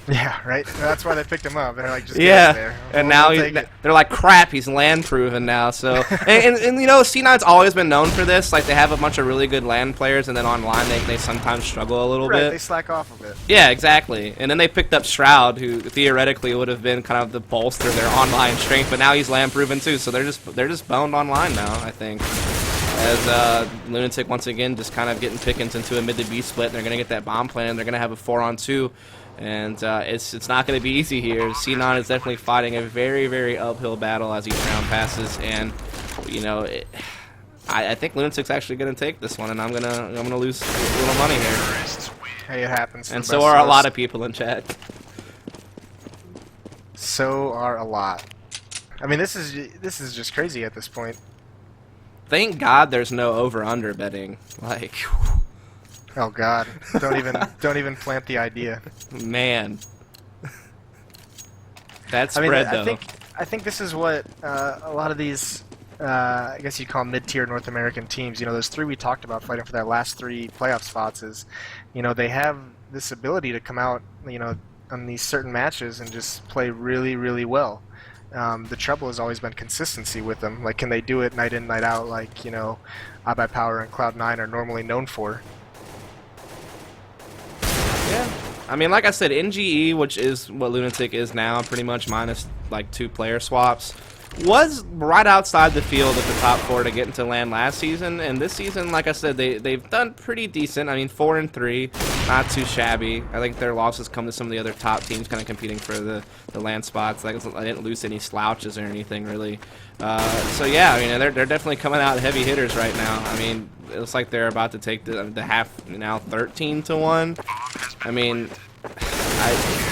Yeah, right. That's why they picked him up. They're like, just yeah, get there. and now they're like, crap, he's land proven now. So, and you know, C9's always been known for this. Like, they have a bunch of really good LAN players, and then online they sometimes struggle a little bit. They slack off a bit. Yeah, exactly. And then they picked up Shroud, who theoretically would have been kind of the bolster their online strength, but now he's land proven too. So they're just boned online now, I think. As Lunatic once again just kind of getting pickings into a mid to B split. They're gonna get that bomb plan. They're gonna have a 4-on-2. And it's not going to be easy here. C9 is definitely fighting a very, very uphill battle as each round passes, and you know, I think Lunatic's actually going to take this one, and I'm gonna lose a little money here. Hey, it happens. And so are a lot of people in chat. So are a lot. I mean, this is just crazy at this point. Thank God there's no over/under betting. Like. Oh God! Don't even plant the idea. Man, that spread though. I think this is what a lot of these, I guess you'd call them mid-tier North American teams. You know, those 3 we talked about fighting for that last 3 playoff spots. Is, you know, they have this ability to come out, you know, on these certain matches and just play really, really well. The trouble has always been consistency with them. Like, can they do it night in, night out? Like, you know, iBuyPower and Cloud9 are normally known for. Yeah, I mean, like I said, NGE, which is what Lunatic is now, pretty much minus like 2 player swaps, was right outside the field at the top 4 to get into LAN last season, and this season, like I said, they've done pretty decent. I mean, 4-3, not too shabby. I think their losses come to some of the other top teams kind of competing for the LAN spots. Like, I didn't lose any slouches or anything really. So yeah, I mean, they're definitely coming out heavy hitters right now. I mean, it looks like they're about to take the half now 13-1. I mean,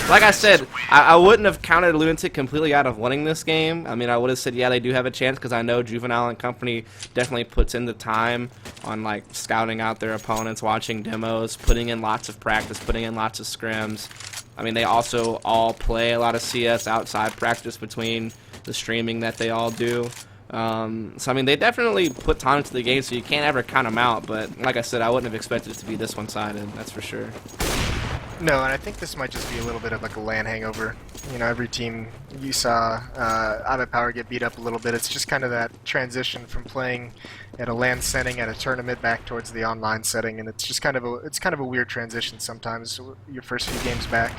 like I said, I wouldn't have counted Lunatic completely out of winning this game. I mean, I would have said, yeah, they do have a chance because I know Juvenile and company definitely puts in the time on like scouting out their opponents, watching demos, putting in lots of practice, putting in lots of scrims. I mean, they also all play a lot of CS outside practice between the streaming that they all do. So, I mean, they definitely put time into the game, so you can't ever count them out. But like I said, I wouldn't have expected it to be this one-sided, that's for sure. No, and I think this might just be a little bit of like a LAN hangover. You know, every team you saw out of power get beat up a little bit. It's just kind of that transition from playing at a LAN setting at a tournament back towards the online setting, and it's just kind of a weird transition sometimes. Your first few games back.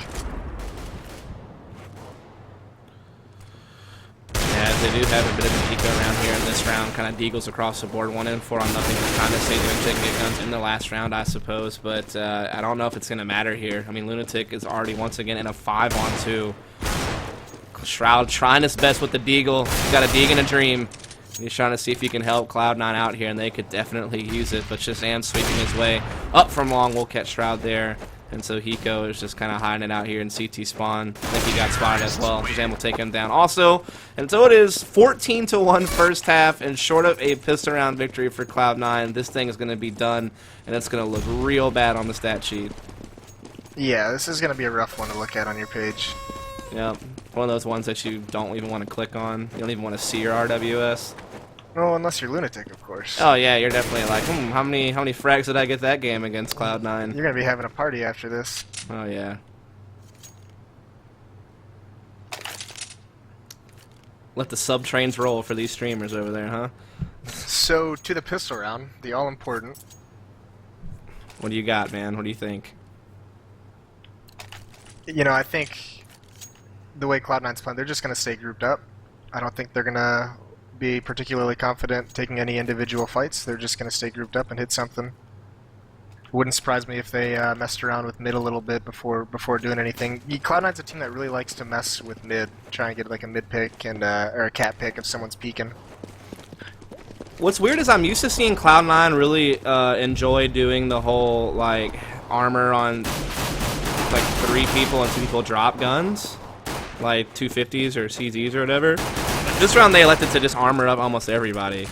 Yeah, they do have a bit of an eco around here in this round. Kind of deagles across the board, 1 and 4 on nothing. Kind of say they're going to take guns in the last round, I suppose. But I don't know if it's going to matter here. I mean, Lunatic is already once again in a 5-on-2. Shroud trying his best with the deagle. He's got a deag and a dream. He's trying to see if he can help Cloud9 out here, and they could definitely use it. But Shazam sweeping his way up from long will catch Shroud there. And so Hiko is just kind of hiding it out here in CT spawn. I think he got spotted as well. Shazam will take him down also. And so it is 14-1 first half, and short of a pistol round victory for Cloud9, this thing is going to be done, and it's going to look real bad on the stat sheet. Yeah, this is going to be a rough one to look at on your page. Yep, one of those ones that you don't even want to click on. You don't even want to see your RWS. No, unless you're Lunatic, of course. Oh yeah, you're definitely like, how many frags did I get that game against Cloud9? You're going to be having a party after this. Oh yeah. Let the sub trains roll for these streamers over there, huh? So, to the pistol round, the all-important. What do you got, man? What do you think? You know, I think the way Cloud9's playing, they're just going to stay grouped up. I don't think they're going to be particularly confident taking any individual fights. They're just going to stay grouped up and hit something. Wouldn't surprise me if they messed around with mid a little bit before doing anything. Cloud9's a team that really likes to mess with mid, try and get like a mid pick and or a cat pick if someone's peeking. What's weird is I'm used to seeing Cloud9 really enjoy doing the whole like armor on like 3 people and 2 people drop guns, like 250s or CZs or whatever. This round they elected to just armor up almost everybody,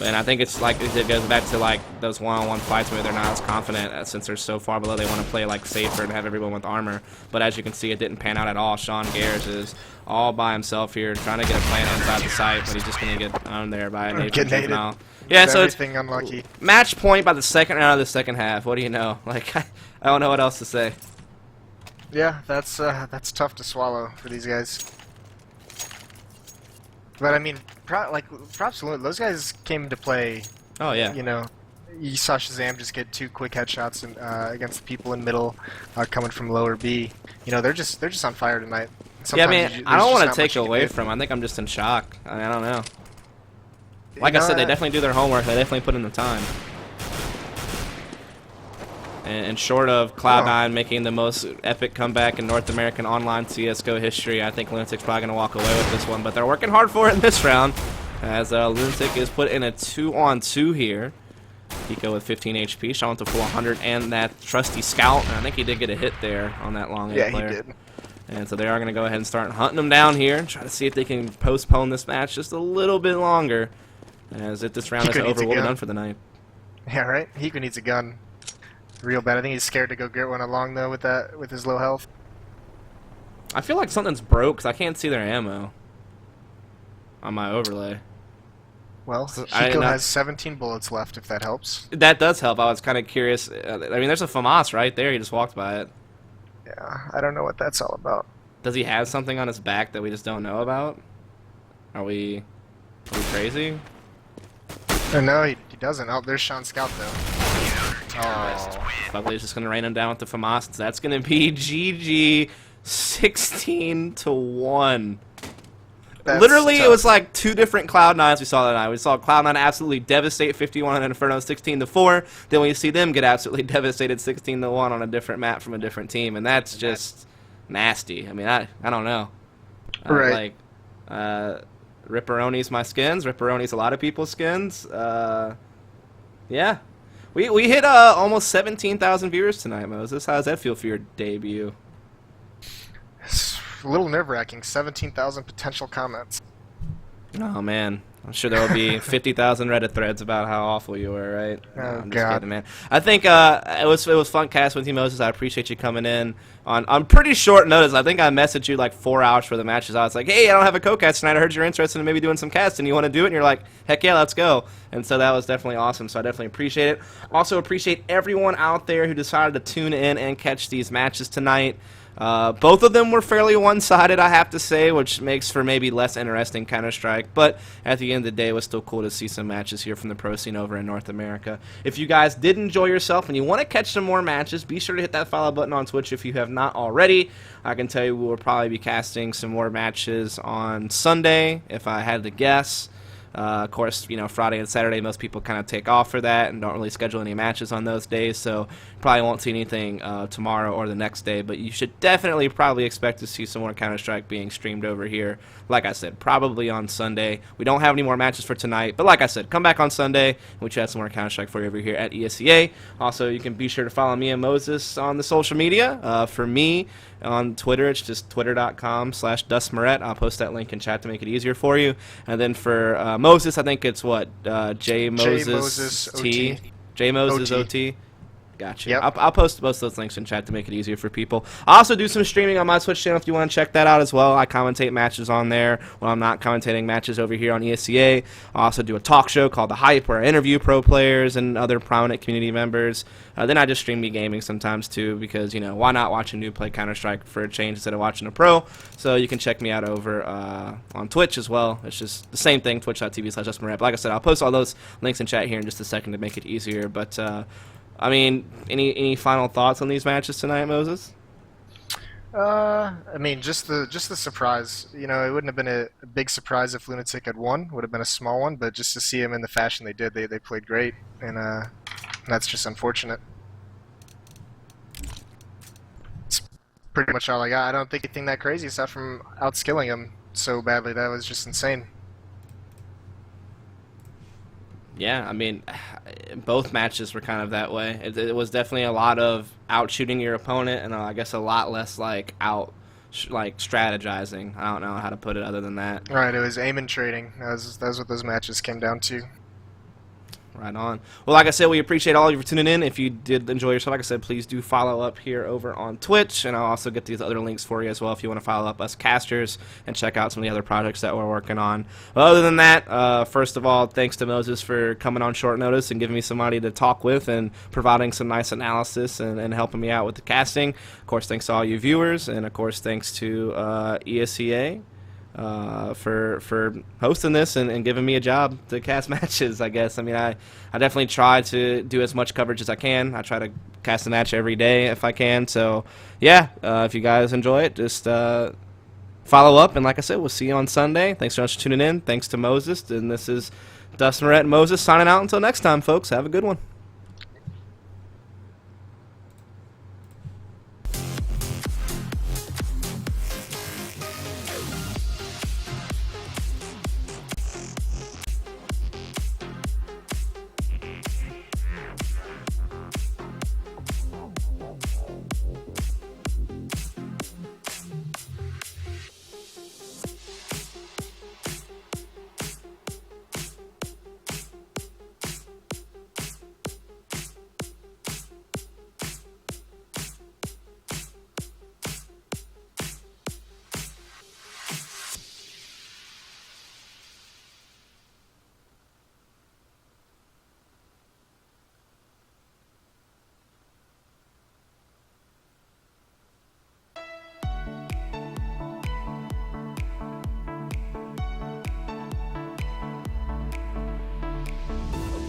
and I think it's like it goes back to like those one-on-one fights where they're not as confident since they're so far below. They want to play like safer and have everyone with armor. But as you can see, it didn't pan out at all. Sean Gares is all by himself here, trying to get a plant inside the site, but he's just gonna get owned there by a native Juvenile. Yeah, so it's unlucky. Match point by the second round of the second half. What do you know? Like I don't know what else to say. Yeah, that's tough to swallow for these guys. But I mean, props to those guys came to play. Oh yeah. You know, you saw Shazam just get 2 quick headshots against the people in middle, coming from lower B. You know, they're just on fire tonight. Sometimes yeah, man, I don't want to take away from. I think I'm just in shock. I don't know. Like I said, they definitely do their homework. They definitely put in the time. And short of Cloud9 making the most epic comeback in North American online CSGO history, I think Lunatic's probably going to walk away with this one. But they're working hard for it in this round, as Lunatic is put in a 2-on-2 here. Hiko with 15 HP, shot with the full 100, and that trusty scout. And I think he did get a hit there on that long A player. Yeah, he did. And so they are going to go ahead and start hunting them down here and try to see if they can postpone this match just a little bit longer. As if this round is over, we'll be done for the night. Yeah, right? Hiko needs a gun. Real bad. I think he's scared to go get one along though with his low health. I feel like something's broke because I can't see their ammo on my overlay. Well, Hiko has 17 bullets left, if that helps. That does help. I was kind of curious. I mean, there's a FAMAS right there. He just walked by it. Yeah, I don't know what that's all about. Does he have something on his back that we just don't know about? Are we crazy? No, he doesn't. Oh, there's Sean Scout though. Oh, Fugly's just gonna rain him down with the FAMAS. That's gonna be GG 16-1. Literally, tough. It was like 2 different Cloud9s we saw that night. We saw Cloud9 absolutely devastate 51 on Inferno 16-4. Then we see them get absolutely devastated 16-1 on a different map from a different team, and that's just nasty. I mean, I don't know. Right. Ripperoni's my skins. Ripperoni's a lot of people's skins. Yeah. We hit almost 17,000 viewers tonight, Moses. How does that feel for your debut? It's a little nerve-wracking. 17,000 potential comments. Oh man, I'm sure there will be 50,000 Reddit threads about how awful you were, right? No, Oh, I'm just God. kidding, man. I think it was fun casting with you, Moses. I appreciate you coming in on pretty short notice. I think I messaged you like 4 hours for the matches. I was like, hey, I don't have a co-cast tonight. I heard you're interested in maybe doing some casting. You want to do it? And you're like, heck yeah, let's go. And so that was definitely awesome. So I definitely appreciate it. Also appreciate everyone out there who decided to tune in and catch these matches tonight. Both of them were fairly one-sided, I have to say, which makes for maybe less interesting Counter-Strike, but at the end of the day, it was still cool to see some matches here from the pro scene over in North America. If you guys did enjoy yourself and you want to catch some more matches, be sure to hit that follow button on Twitch if you have not already. I can tell you we will probably be casting some more matches on Sunday, if I had to guess. Of course, you know, Friday and Saturday, most people kind of take off for that and don't really schedule any matches on those days, so probably won't see anything tomorrow or the next day, but you should definitely probably expect to see some more Counter-Strike being streamed over here. Like I said, probably on Sunday. We don't have any more matches for tonight, but like I said, come back on Sunday, and we should have some more Counter-Strike for you over here at ESEA. Also, you can be sure to follow me and Moses on the social media. For me, on Twitter, it's just twitter.com/DustMoret. I'll post that link in chat to make it easier for you. And then for Moses, I think it's what? J-Moses T. OT. J-Moses OT. OT. Gotcha. Yep. I'll post both those links in chat to make it easier for people. I also do some streaming on my Twitch channel if you want to check that out as well. I commentate matches on there when I'm not commentating matches over here on ESEA. I also do a talk show called The Hype where I interview pro players and other prominent community members. Then I just stream me gaming sometimes too because, you know, why not watch a noob play Counter-Strike for a change instead of watching a pro? So you can check me out over on Twitch as well. It's just the same thing, twitch.tv/JustMoret. But like I said, I'll post all those links in chat here in just a second to make it easier. But I mean, any final thoughts on these matches tonight, Moses? I mean, just the surprise. You know, it wouldn't have been a big surprise if Lunatic had won. Would have been a small one, but just to see him in the fashion they did, they played great, and that's just unfortunate. It's pretty much all I got. I don't think anything that crazy aside from outskilling him so badly. That was just insane. Yeah, I mean, both matches were kind of that way. It was definitely a lot of out-shooting your opponent, and I guess a lot less like strategizing. I don't know how to put it other than that. Right, it was aim and trading. That was what those matches came down to. Right on. Well, like I said, we appreciate all of you for tuning in. If you did enjoy yourself, like I said, please do follow up here over on Twitch, and I'll also get these other links for you as well if you want to follow up us casters and check out some of the other projects that we're working on. Well, other than that, first of all, thanks to Moses for coming on short notice and giving me somebody to talk with and providing some nice analysis and helping me out with the casting. Of course, thanks to all you viewers, and of course, thanks to ESEA. For hosting this and giving me a job to cast matches, I guess. I mean, I definitely try to do as much coverage as I can. I try to cast a match every day if I can. So, yeah, if you guys enjoy it, just follow up. And like I said, we'll see you on Sunday. Thanks so much for tuning in. Thanks to Moses. And this is DustMoret and Moses signing out until next time, folks. Have a good one.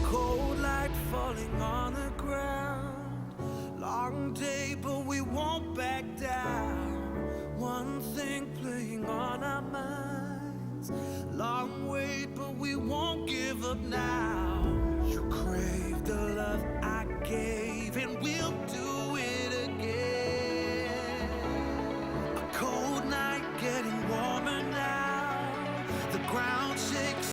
Cold light falling on the ground. Long day, but we won't back down. One thing playing on our minds. Long wait, but we won't give up now. You crave the love I gave, and we'll do